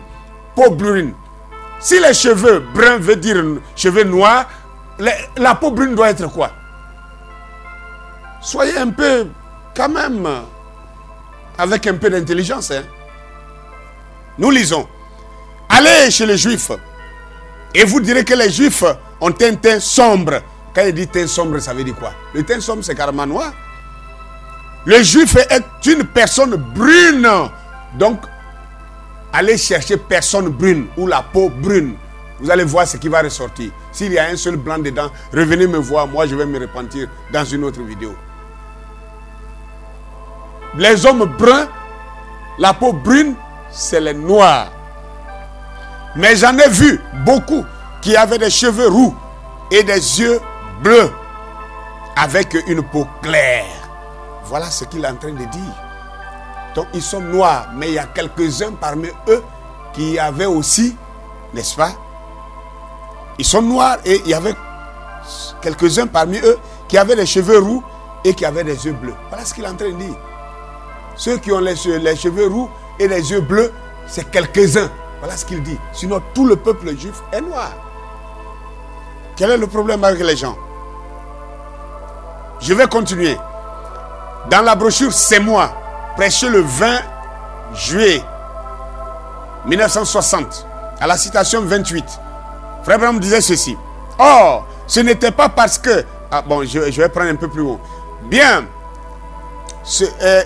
Peau brune. Si les cheveux bruns veut dire cheveux noirs, la peau brune doit être quoi? Soyez un peu, quand même, avec un peu d'intelligence. Hein? Nous lisons. Allez chez les juifs et vous direz que les juifs ont un teint sombre. Quand il dit teint sombre, ça veut dire quoi? Le teint sombre, c'est carrément noir. Le juif est une personne brune. Donc, allez chercher personne brune ou la peau brune. Vous allez voir ce qui va ressortir. S'il y a un seul blanc dedans, revenez me voir. Moi, je vais me repentir dans une autre vidéo. Les hommes bruns, la peau brune, c'est les noirs. Mais j'en ai vu beaucoup qui avaient des cheveux roux et des yeux bleus avec une peau claire. Voilà ce qu'il est en train de dire. Donc ils sont noirs, mais il y a quelques-uns parmi eux qui avaient aussi, n'est-ce pas? Ils sont noirs et il y avait quelques-uns parmi eux qui avaient les cheveux roux et qui avaient des yeux bleus. Voilà ce qu'il est en train de dire. Ceux qui ont les cheveux roux et les yeux bleus, c'est quelques-uns. Voilà ce qu'il dit. Sinon, tout le peuple juif est noir. Quel est le problème avec les gens? Je vais continuer. Dans la brochure C'est moi, prêché le 20 juillet 1960, à la citation 28, Frère Branham disait ceci. Oh, ce n'était pas parce que... Ah bon, je vais prendre un peu plus haut. Bien,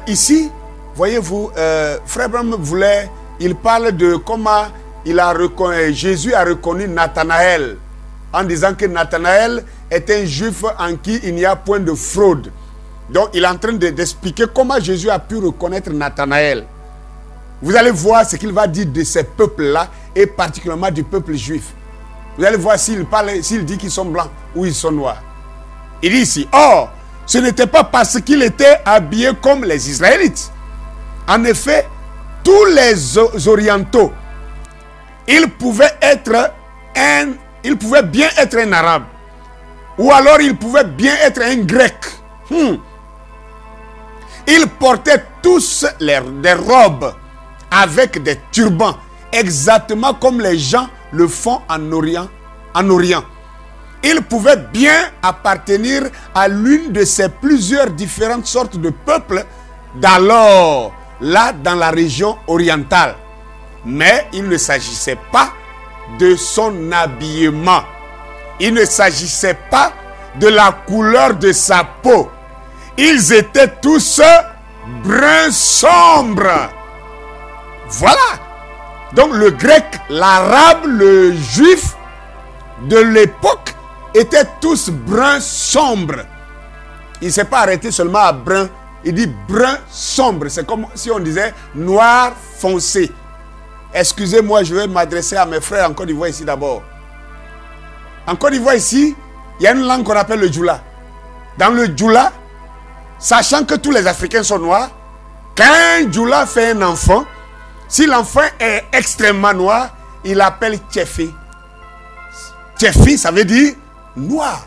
ici, voyez-vous, Frère Branham voulait... Il parle de comment Jésus a reconnu Nathanaël, en disant que Nathanaël est un juif en qui il n'y a point de fraude. Donc, il est en train d'expliquer comment Jésus a pu reconnaître Nathanaël. Vous allez voir ce qu'il va dire de ces peuples-là, et particulièrement du peuple juif. Vous allez voir s'il dit qu'ils sont blancs ou ils sont noirs. Il dit ici, oh, ce n'était pas parce qu'il était habillé comme les Israélites. En effet, tous les orientaux, ils pouvaient bien être un arabe. Ou alors ils pouvaient bien être un grec. Ils portaient tous des robes avec des turbans, exactement comme les gens le font en Orient. Ils pouvaient bien appartenir à l'une de ces plusieurs différentes sortes de peuples d'alors, là dans la région orientale. Mais il ne s'agissait pas de son habillement. Il ne s'agissait pas de la couleur de sa peau. Ils étaient tous bruns sombres. Voilà. Donc le grec, l'arabe, le juif de l'époque étaient tous bruns sombres. Il ne s'est pas arrêté seulement à brun. Il dit brun sombre. C'est comme si on disait noir foncé. Excusez-moi, je vais m'adresser à mes frères en Côte d'Ivoire ici d'abord. En Côte d'Ivoire ici, il y a une langue qu'on appelle le Djoula. Dans le Djoula, sachant que tous les Africains sont noirs, quand un Djoula fait un enfant, si l'enfant est extrêmement noir, il l'appelle Tchefi. Tchefi, ça veut dire noir.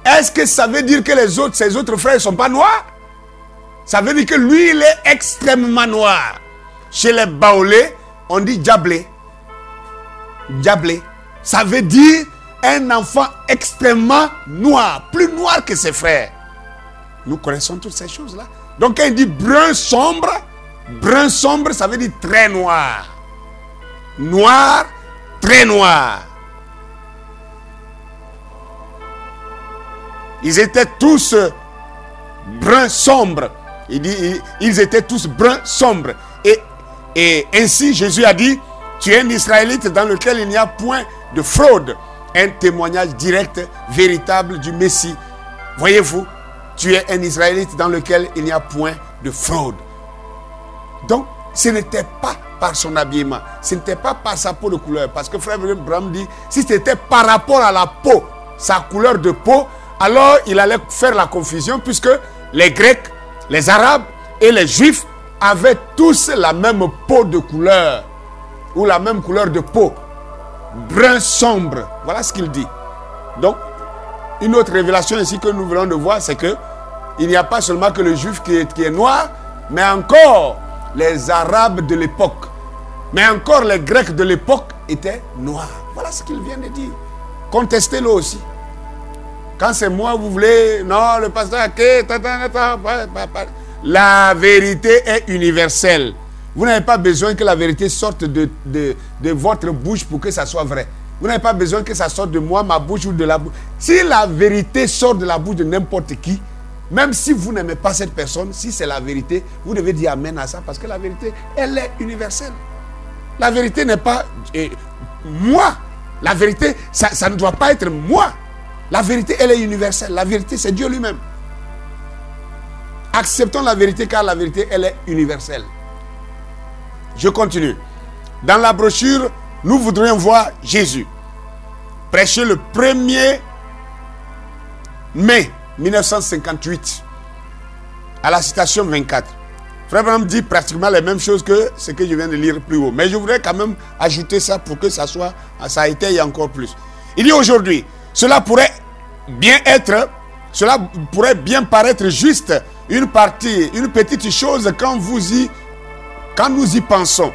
Est-ce que ça veut dire que ses autres frères ne sont pas noirs? Ça veut dire que lui, il est extrêmement noir. Chez les Baolés, on dit Djablé. Djablé. Ça veut dire un enfant extrêmement noir, plus noir que ses frères. Nous connaissons toutes ces choses-là. Donc quand il dit brun sombre, ça veut dire très noir. Noir, très noir. Ils étaient tous bruns sombres. Il dit, ils étaient tous bruns sombres. Et ainsi, Jésus a dit, tu es un Israélite dans lequel il n'y a point de fraude. Un témoignage direct, véritable du Messie. Voyez-vous, tu es un Israélite dans lequel il n'y a point de fraude. Donc, ce n'était pas par son habillement, ce n'était pas par sa peau de couleur. Parce que frère Branham dit, si c'était par rapport à la peau, sa couleur de peau, alors il allait faire la confusion, puisque les Grecs, les Arabes et les Juifs avaient tous la même peau de couleur, ou la même couleur de peau, brun sombre. Voilà ce qu'il dit. Donc, une autre révélation ici que nous venons de voir, c'est que il n'y a pas seulement que le Juif qui est noir, mais encore les Arabes de l'époque, mais encore les Grecs de l'époque étaient noirs. Voilà ce qu'il vient de dire. Contestez-le aussi. Quand c'est moi, vous voulez... Non, le pasteur... La vérité est universelle. Vous n'avez pas besoin que la vérité sorte de votre bouche pour que ça soit vrai. Vous n'avez pas besoin que ça sorte de moi, ma bouche ou de la bouche. Si la vérité sort de la bouche de n'importe qui, même si vous n'aimez pas cette personne, si c'est la vérité, vous devez dire amen à ça, parce que la vérité, elle est universelle. La vérité n'est pas moi. La vérité, ça ne doit pas être moi. La vérité, elle est universelle. La vérité, c'est Dieu lui-même. Acceptons la vérité, car la vérité, elle est universelle. Je continue. Dans la brochure, nous voudrions voir Jésus prêcher le 1er mai 1958 à la citation 24. Frère Branham dit pratiquement les mêmes choses que ce que je viens de lire plus haut. Mais je voudrais quand même ajouter ça pour que ça étaye encore plus. Il dit aujourd'hui, cela pourrait bien paraître juste une petite chose quand nous y pensons.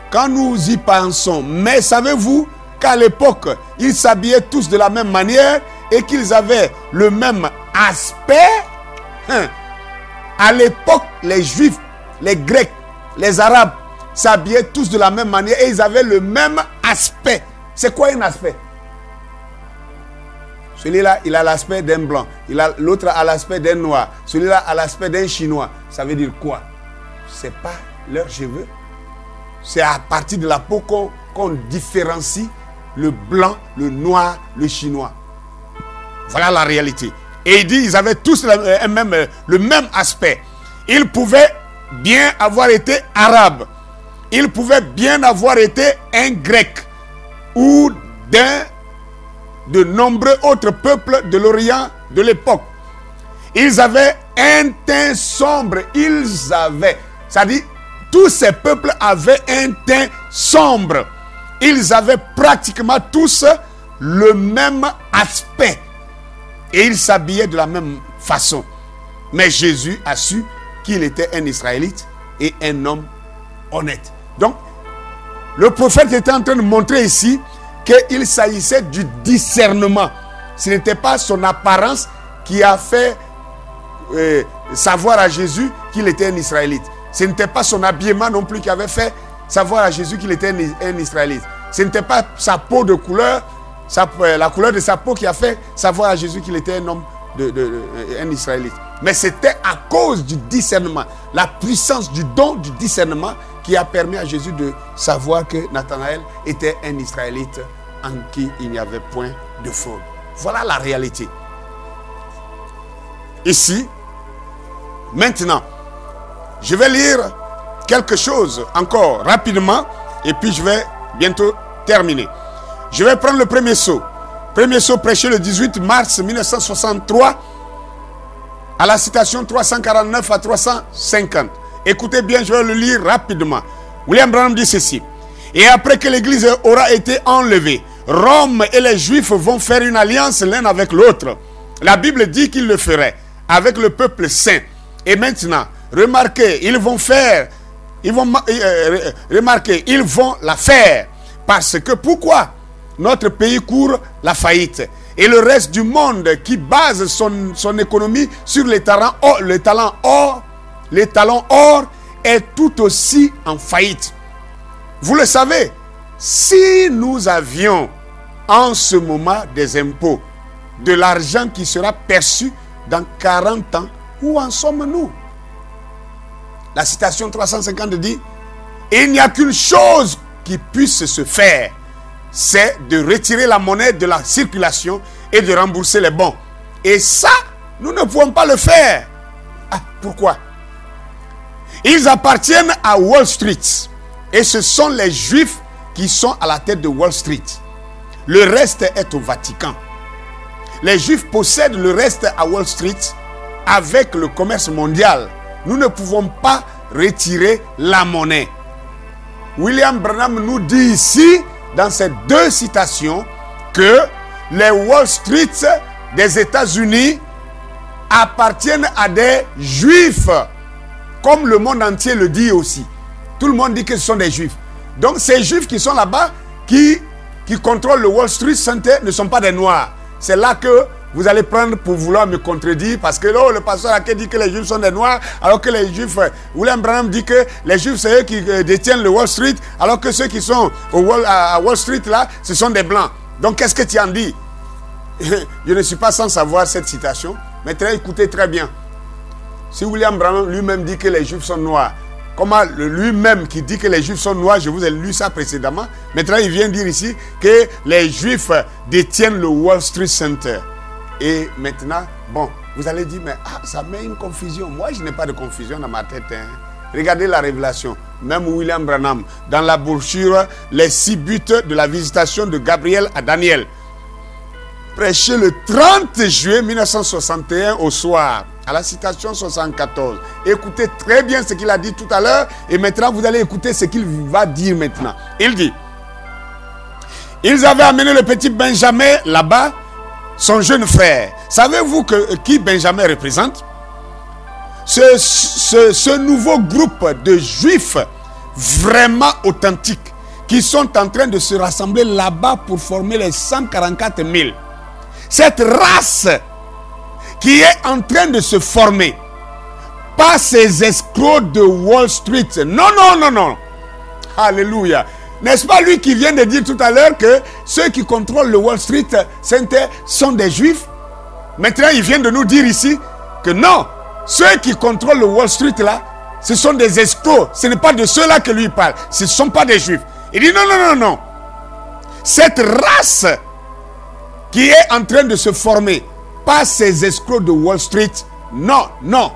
Quand nous y pensons. Mais savez-vous qu'à l'époque, ils s'habillaient tous de la même manière et qu'ils avaient le même aspect? À l'époque, les Juifs, les Grecs, les Arabes s'habillaient tous de la même manière et ils avaient le même aspect. C'est quoi un aspect? Celui-là, il a l'aspect d'un blanc. L'autre a l'aspect d'un noir. Celui-là a l'aspect d'un chinois. Ça veut dire quoi? Ce n'est pas leurs cheveux. C'est à partir de la peau qu'on différencie le blanc, le noir, le chinois. Voilà la réalité. Et il dit, ils avaient tous le même aspect. Ils pouvaient bien avoir été arabes. Ils pouvaient bien avoir été un grec ou de nombreux autres peuples de l'Orient de l'époque. Ils avaient un teint sombre. C'est-à-dire, tous ces peuples avaient un teint sombre. Ils avaient pratiquement tous le même aspect. Et ils s'habillaient de la même façon. Mais Jésus a su qu'il était un Israélite et un homme honnête. Donc, le prophète était en train de montrer ici qu'il s'agissait du discernement. Ce n'était pas son apparence qui a fait savoir à Jésus qu'il était un Israélite. Ce n'était pas son habillement non plus qui avait fait savoir à Jésus qu'il était un Israélite. Ce n'était pas sa peau de couleur, la couleur de sa peau qui a fait savoir à Jésus qu'il était un homme, un Israélite. Mais c'était à cause du discernement, la puissance du don du discernement qui a permis à Jésus de savoir que Nathanaël était un Israélite en qui il n'y avait point de fraude. Voilà la réalité. Ici, maintenant, je vais lire quelque chose encore rapidement et puis je vais bientôt terminer. Je vais prendre le premier sceau. Premier sceau prêché le 18 mars 1963 à la citation 349 à 350. Écoutez bien, je vais le lire rapidement. William Branham dit ceci. Et après que l'église aura été enlevée, Rome et les Juifs vont faire une alliance l'un avec l'autre. La Bible dit qu'ils le feraient avec le peuple saint. Et maintenant, remarquez, ils vont la faire. Parce que pourquoi? Notre pays court la faillite. Et le reste du monde qui base son économie sur les talents or est tout aussi en faillite. Vous le savez, si nous avions en ce moment des impôts, de l'argent qui sera perçu dans 40 ans, où en sommes-nous? La citation 350 dit, il n'y a qu'une chose qui puisse se faire, c'est de retirer la monnaie de la circulation et de rembourser les bons. Et ça, nous ne pouvons pas le faire. Ah, pourquoi? Ils appartiennent à Wall Street. Et ce sont les Juifs qui sont à la tête de Wall Street. Le reste est au Vatican. Les Juifs possèdent le reste à Wall Street avec le commerce mondial. Nous ne pouvons pas retirer la monnaie. William Branham nous dit ici, dans ces deux citations, que les Wall Street des États-Unis appartiennent à des Juifs, comme le monde entier le dit aussi. Tout le monde dit que ce sont des Juifs. Donc ces Juifs qui sont là-bas, qui contrôlent le Wall Street Center, ne sont pas des Noirs. C'est là que vous allez prendre pour vouloir me contredire, parce que le pasteur Ake dit que les Juifs sont des Noirs, alors que les Juifs, William Branham dit que les Juifs c'est eux qui détiennent le Wall Street, alors que ceux qui sont à Wall Street là, ce sont des Blancs. Donc qu'est-ce que tu en dis? Je ne suis pas sans savoir cette citation, mais écoutez très bien. Si William Branham lui-même dit que les Juifs sont noirs, comment lui-même qui dit que les Juifs sont noirs, je vous ai lu ça précédemment, maintenant il vient dire ici que les Juifs détiennent le Wall Street Center. Et maintenant, bon, vous allez dire, mais ça met une confusion. Moi, je n'ai pas de confusion dans ma tête. Regardez la révélation. Même William Branham, dans la brochure, les 6 buts de la visitation de Gabriel à Daniel, prêché le 30 juillet 1961 au soir, à la citation 74. Écoutez très bien ce qu'il a dit tout à l'heure, et maintenant vous allez écouter ce qu'il va dire maintenant. Il dit, ils avaient amené le petit Benjamin là-bas, son jeune frère. Savez-vous qui Benjamin représente? Ce nouveau groupe de Juifs vraiment authentiques qui sont en train de se rassembler là-bas pour former les 144 000. Cette race qui est en train de se former, pas ces escrocs de Wall Street. Non, non, non, non. Alléluia. N'est-ce pas lui qui vient de dire tout à l'heure que ceux qui contrôlent le Wall Street Center sont des Juifs? Maintenant, il vient de nous dire ici que non, ceux qui contrôlent le Wall Street là, ce sont des escrocs. Ce n'est pas de ceux-là que lui parle. Ce ne sont pas des Juifs. Il dit non, non, non, non. Cette race qui est en train de se former, pas ces escrocs de Wall Street, non, non.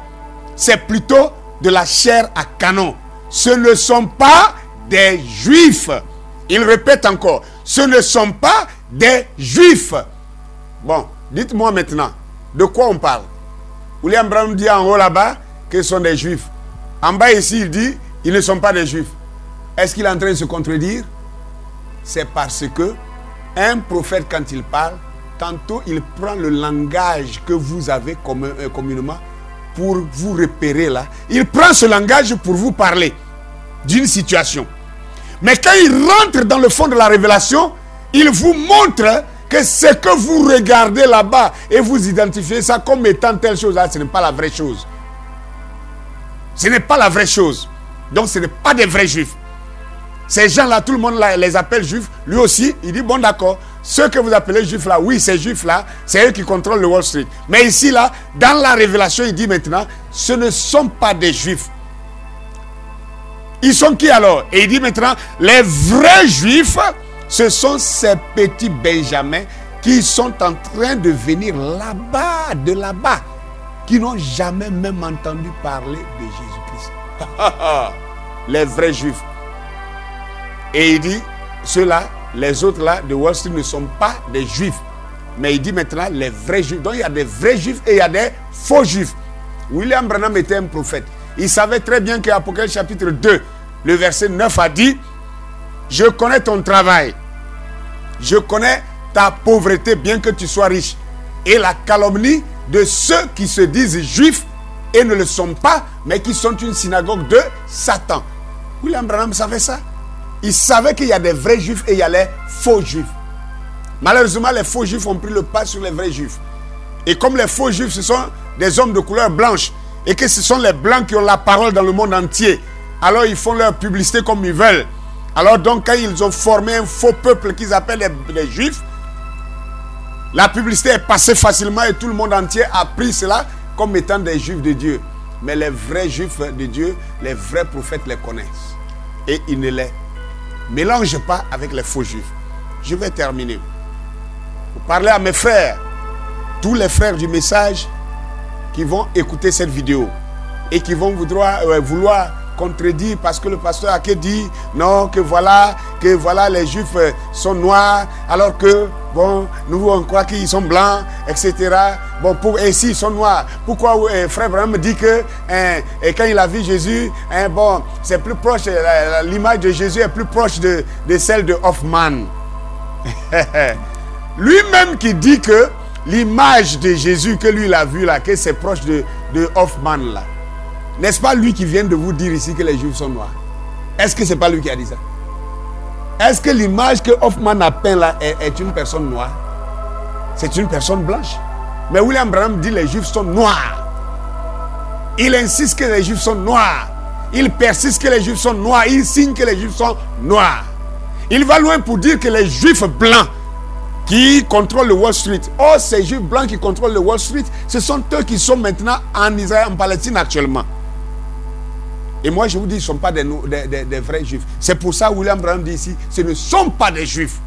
C'est plutôt de la chair à canon. Ce ne sont pas des Juifs. Il répète encore, ce ne sont pas des Juifs. Bon, dites-moi maintenant, de quoi on parle? William Branham dit en haut là-bas que ce sont des Juifs. En bas ici, il dit, ils ne sont pas des Juifs. Est-ce qu'il est en train de se contredire? C'est parce que un prophète, quand il parle, tantôt il prend le langage que vous avez communément pour vous repérer là. Il prend ce langage pour vous parler d'une situation. Mais quand il rentre dans le fond de la révélation, il vous montre que ce que vous regardez là-bas et vous identifiez ça comme étant telle chose, là, ce n'est pas la vraie chose. Ce n'est pas la vraie chose. Donc ce n'est pas des vrais Juifs. Ces gens-là, tout le monde là, les appelle Juifs. Lui aussi, il dit, bon d'accord, ceux que vous appelez Juifs là, oui, ces Juifs là, c'est eux qui contrôlent le Wall Street. Mais ici là, dans la révélation, il dit maintenant, ce ne sont pas des Juifs. Ils sont qui alors? Et il dit maintenant, les vrais Juifs, ce sont ces petits Benjamins qui sont en train de venir là-bas, de là-bas, qui n'ont jamais même entendu parler de Jésus-Christ. Les vrais Juifs. Et il dit, ceux-là, les autres là de Wall Street ne sont pas des Juifs. Mais il dit maintenant les vrais Juifs. Donc il y a des vrais Juifs et il y a des faux Juifs. William Branham était un prophète. Il savait très bien qu'Apocalypse chapitre 2, le verset 9 a dit, je connais ton travail. Je connais ta pauvreté bien que tu sois riche. Et la calomnie de ceux qui se disent juifs et ne le sont pas, mais qui sont une synagogue de Satan. William Branham savait ça. Il savait qu'il y a des vrais juifs et il y a les faux juifs. Malheureusement, les faux juifs ont pris le pas sur les vrais juifs. Et comme les faux juifs, ce sont des hommes de couleur blanche, et que ce sont les blancs qui ont la parole dans le monde entier, alors ils font leur publicité comme ils veulent. Alors donc, quand ils ont formé un faux peuple qu'ils appellent les juifs, la publicité est passée facilement et tout le monde entier a pris cela comme étant des juifs de Dieu. Mais les vrais juifs de Dieu, les vrais prophètes les connaissent. Et ils ne les mélangent pas avec les faux juifs. Je vais terminer. Vous parlez à mes frères, tous les frères du message qui vont écouter cette vidéo et qui vont vouloir contredire parce que le pasteur a dit non, que voilà les juifs sont noirs alors que bon, nous on croit qu'ils sont blancs, etc. Bon, et s'ils sont noirs, pourquoi frère Branham dit que et quand il a vu Jésus, bon, c'est plus proche, l'image de Jésus est plus proche de celle de Hoffman. Lui-même qui dit que l'image de Jésus que lui il a vu là, que c'est proche de Hoffman là. N'est-ce pas lui qui vient de vous dire ici que les juifs sont noirs? Est-ce que c'est pas lui qui a dit ça? Est-ce que l'image que Hoffman a peint là est une personne noire? C'est une personne blanche. Mais William Branham dit les juifs sont noirs. Il insiste que les juifs sont noirs. Il persiste que les juifs sont noirs. Il signe que les juifs sont noirs. Il va loin pour dire que les juifs blancs qui contrôlent le Wall Street, oh, ces juifs blancs qui contrôlent le Wall Street, ce sont eux qui sont maintenant en Israël, en Palestine actuellement. Et moi je vous dis, ils ne sont pas des vrais juifs. C'est pour ça que William Branham dit ici, ce ne sont pas des juifs.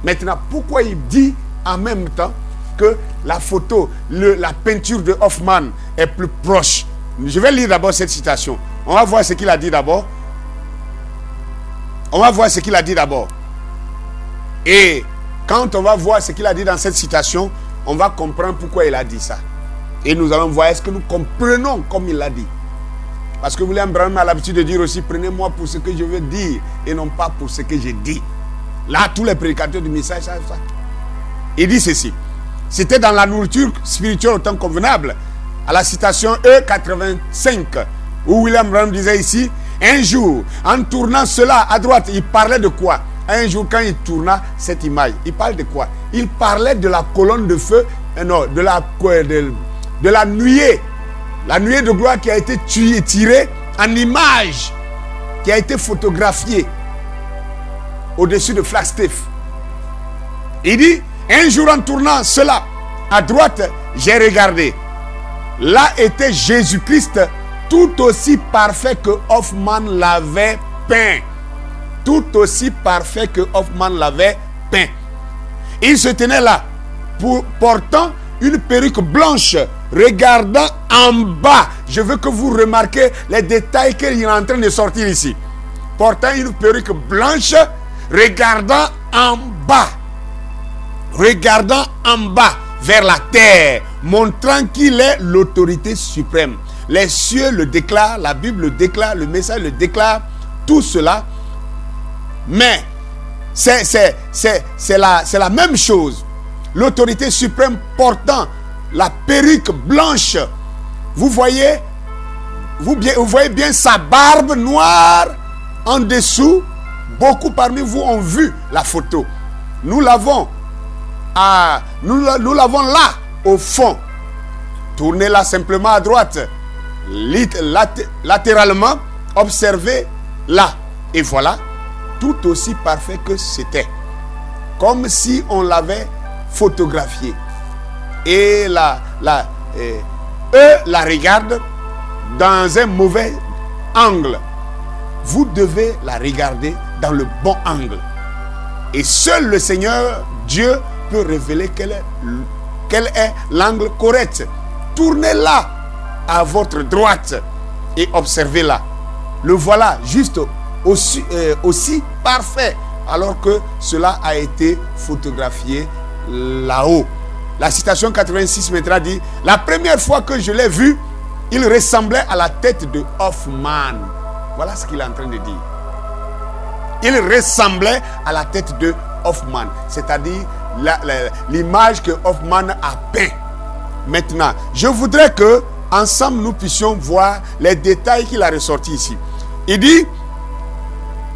Maintenant, pourquoi il dit en même temps que la photo, la peinture de Hoffman est plus proche? Je vais lire d'abord cette citation. On va voir ce qu'il a dit d'abord. On va voir ce qu'il a dit d'abord. Et quand on va voir ce qu'il a dit dans cette citation, on va comprendre pourquoi il a dit ça. Et nous allons voir est-ce que nous comprenons comme il l'a dit. Parce que William Branham a l'habitude de dire aussi, prenez-moi pour ce que je veux dire et non pas pour ce que j'ai dit. Là, tous les prédicateurs du message savent ça. Il dit ceci. C'était dans la nourriture spirituelle au temps convenable, à la citation E85, où William Branham disait ici, un jour, en tournant cela à droite, il parlait de quoi? Un jour, quand il tourna cette image, il parle de quoi? Il parlait de la colonne de feu, non, de la nuée. La nuée de gloire qui a été tirée en image, qui a été photographiée au-dessus de Flagstaff. Il dit, un jour en tournant cela à droite, j'ai regardé. Là était Jésus-Christ tout aussi parfait que Hoffman l'avait peint. Tout aussi parfait que Hoffman l'avait peint. Il se tenait là, portant une perruque blanche, regardant en bas. Je veux que vous remarquez les détails qu'il est en train de sortir ici. Portant une perruque blanche, regardant en bas. Regardant en bas vers la terre, montrant qu'il est l'autorité suprême. Les cieux le déclarent, la Bible le déclare, le message le déclare, tout cela. Mais c'est la même chose. L'autorité suprême portant la perruque blanche. Vous voyez bien sa barbe noire en dessous. Beaucoup parmi vous ont vu la photo. Nous l'avons là au fond. Tournez-la simplement à droite. Latéralement, observez là. Et voilà, tout aussi parfait que c'était. Comme si on l'avait photographié. Et eux la regardent dans un mauvais angle. Vous devez la regarder dans le bon angle. Et seul le Seigneur Dieu peut révéler quel est l'angle correct. Tournez-la à votre droite et observez-la. Le voilà juste aussi parfait alors que cela a été photographié là-haut. La citation 86 maintenant dit, la première fois que je l'ai vu, il ressemblait à la tête de Hoffman. Voilà ce qu'il est en train de dire. Il ressemblait à la tête de Hoffman, c'est-à-dire l'image que Hoffman a peint. Maintenant, je voudrais que ensemble nous puissions voir les détails qu'il a ressortis ici. Il dit,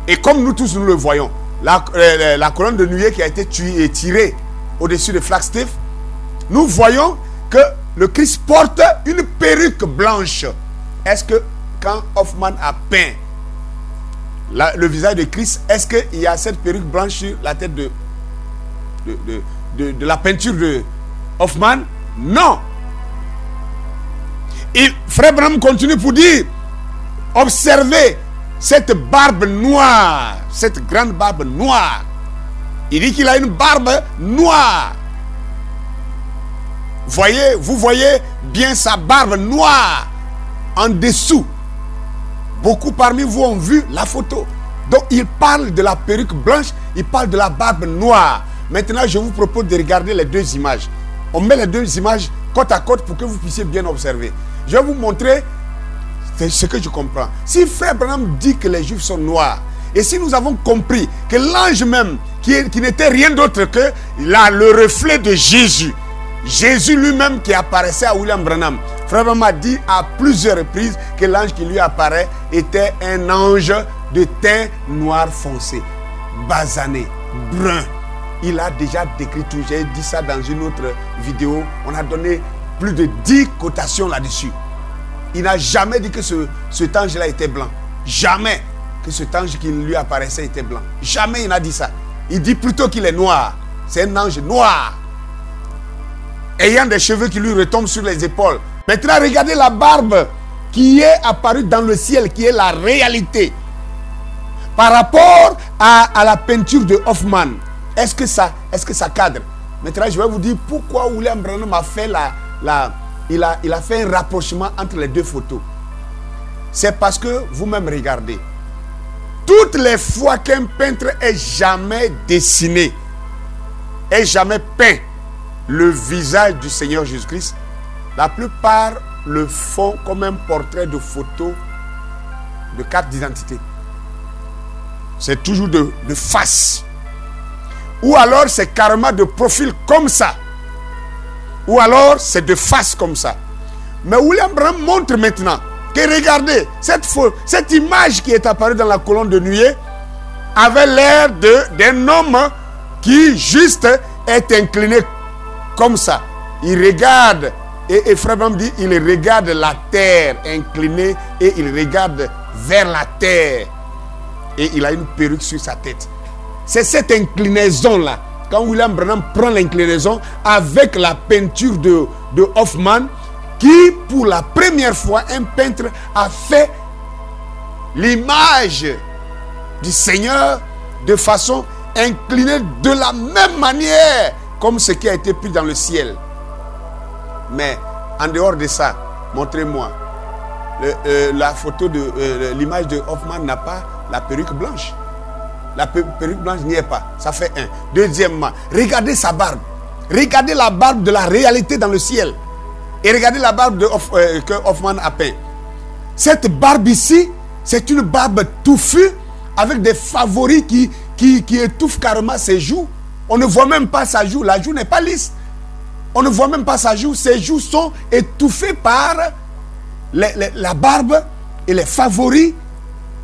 et comme nous tous nous le voyons, la colonne de nuée qui a été tirée au-dessus de Flagstaff, nous voyons que le Christ porte une perruque blanche. Est-ce que quand Hoffman a peint le visage de Christ, est-ce qu'il y a cette perruque blanche sur la tête de la peinture de Hoffman? Non. Et Frère Branham continue pour dire, observez cette barbe noire, cette grande barbe noire. Il dit qu'il a une barbe noire. Vous voyez bien sa barbe noire en dessous. Beaucoup parmi vous ont vu la photo. Donc il parle de la perruque blanche, il parle de la barbe noire. Maintenant, je vous propose de regarder les deux images. On met les deux images côte à côte pour que vous puissiez bien observer. Je vais vous montrer ce que je comprends. Si Frère Branham dit que les Juifs sont noirs, et si nous avons compris que l'ange même, qui n'était rien d'autre que le reflet de Jésus, Jésus lui-même qui apparaissait à William Branham, Frère Branham a dit à plusieurs reprises que l'ange qui lui apparaît était un ange de teint noir foncé, basané, brun. Il a déjà décrit tout. J'ai dit ça dans une autre vidéo. On a donné plus de 10 cotations là-dessus. Il n'a jamais dit que cet ange-là était blanc. Jamais que cet ange qui lui apparaissait était blanc. Jamais il n'a dit ça. Il dit plutôt qu'il est noir. C'est un ange noir, ayant des cheveux qui lui retombent sur les épaules. Maintenant, regardez la barbe qui est apparue dans le ciel, qui est la réalité. Par rapport à la peinture de Hoffman, est-ce que ça cadre? Maintenant, je vais vous dire pourquoi William Branham a fait il a fait un rapprochement entre les deux photos. C'est parce que vous-même regardez. Toutes les fois qu'un peintre ait jamais dessiné, ait jamais peint le visage du Seigneur Jésus-Christ, la plupart le font comme un portrait de photo de carte d'identité. C'est toujours de face. Ou alors c'est carrément de profil comme ça. Ou alors c'est de face comme ça. Mais William Branham montre maintenant que regardez, cette image qui est apparue dans la colonne de nuée avait l'air d'un homme qui juste est incliné comme ça. Il regarde, et Frère Branham dit, il regarde la terre inclinée et il regarde vers la terre. Et il a une perruque sur sa tête. C'est cette inclinaison-là. Quand William Branham prend l'inclinaison avec la peinture de Hoffman, qui pour la première fois, un peintre a fait l'image du Seigneur de façon inclinée de la même manière comme ce qui a été pris dans le ciel. Mais en dehors de ça, montrez-moi. La photo de l'image de Hoffman n'a pas la perruque blanche. La perruque blanche n'y est pas. Ça fait un. Deuxièmement, regardez sa barbe. Regardez la barbe de la réalité dans le ciel. Et regardez la barbe que Hoffman a peint. Cette barbe ici, c'est une barbe touffue avec des favoris qui étouffent carrément ses joues. On ne voit même pas sa joue. La joue n'est pas lisse. On ne voit même pas sa joue. Ses joues sont étouffées par la barbe et les favoris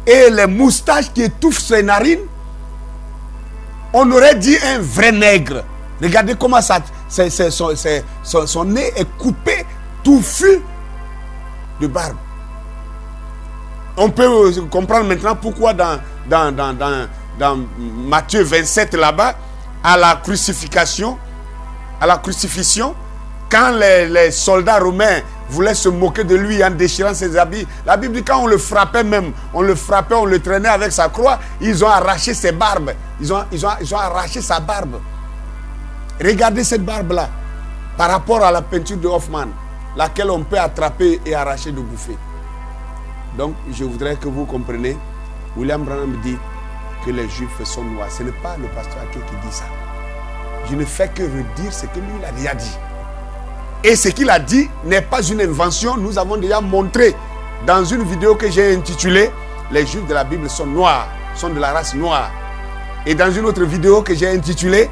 et les moustaches qui étouffent ses narines. On aurait dit un vrai nègre. Regardez comment son nez est coupé, touffu de barbe. On peut comprendre maintenant pourquoi dans Matthieu 27 là-bas, à la crucifixion, quand les soldats romains voulaient se moquer de lui en déchirant ses habits, la Bible dit quand on le frappait même, on le traînait avec sa croix, ils ont arraché ses barbes. Ils ont arraché sa barbe. Regardez cette barbe-là par rapport à la peinture de Hoffman, laquelle on peut attraper et arracher de bouffer. Donc, je voudrais que vous compreniez, William Branham dit que les Juifs sont noirs. Ce n'est pas le pasteur Ake qui dit ça. Je ne fais que redire ce que lui il a déjà dit. Et ce qu'il a dit n'est pas une invention. Nous avons déjà montré dans une vidéo que j'ai intitulée « Les Juifs de la Bible sont noirs, sont de la race noire ». Et dans une autre vidéo que j'ai intitulée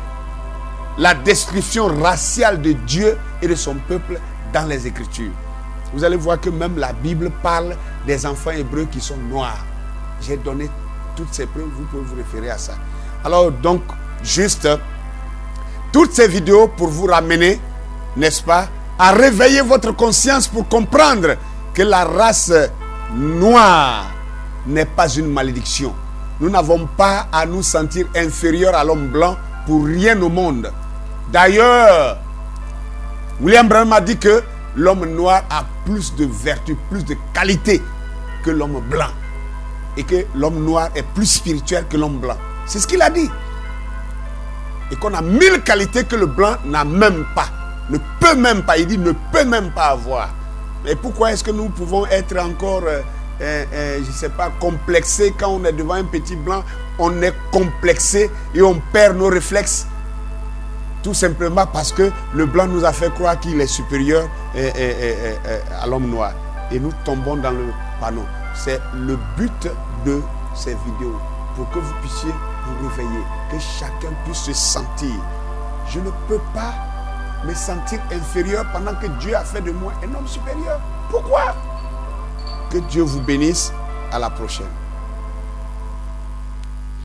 « La description raciale de Dieu et de son peuple dans les Écritures ». Vous allez voir que même la Bible parle des enfants hébreux qui sont noirs. J'ai donné toutes ces preuves, vous pouvez vous référer à ça. Alors donc, juste, toutes ces vidéos pour vous ramener, n'est-ce pas, à réveiller votre conscience pour comprendre que la race noire n'est pas une malédiction. Nous n'avons pas à nous sentir inférieurs à l'homme blanc pour rien au monde. D'ailleurs, William Branham a dit que l'homme noir a plus de vertus, plus de qualités que l'homme blanc. Et que l'homme noir est plus spirituel que l'homme blanc. C'est ce qu'il a dit. Et qu'on a 1000 qualités que le blanc n'a même pas. Ne peut même pas. Il dit ne peut même pas avoir. Et pourquoi est-ce que nous pouvons être encore, je ne sais pas, complexés quand on est devant un petit blanc? On est complexé et on perd nos réflexes. Tout simplement parce que le blanc nous a fait croire qu'il est supérieur à l'homme noir. Et nous tombons dans le panneau. C'est le but de ces vidéos. Pour que vous puissiez vous réveiller. Que chacun puisse se sentir. Je ne peux pas me sentir inférieur pendant que Dieu a fait de moi un homme supérieur. Pourquoi? Que Dieu vous bénisse. À la prochaine.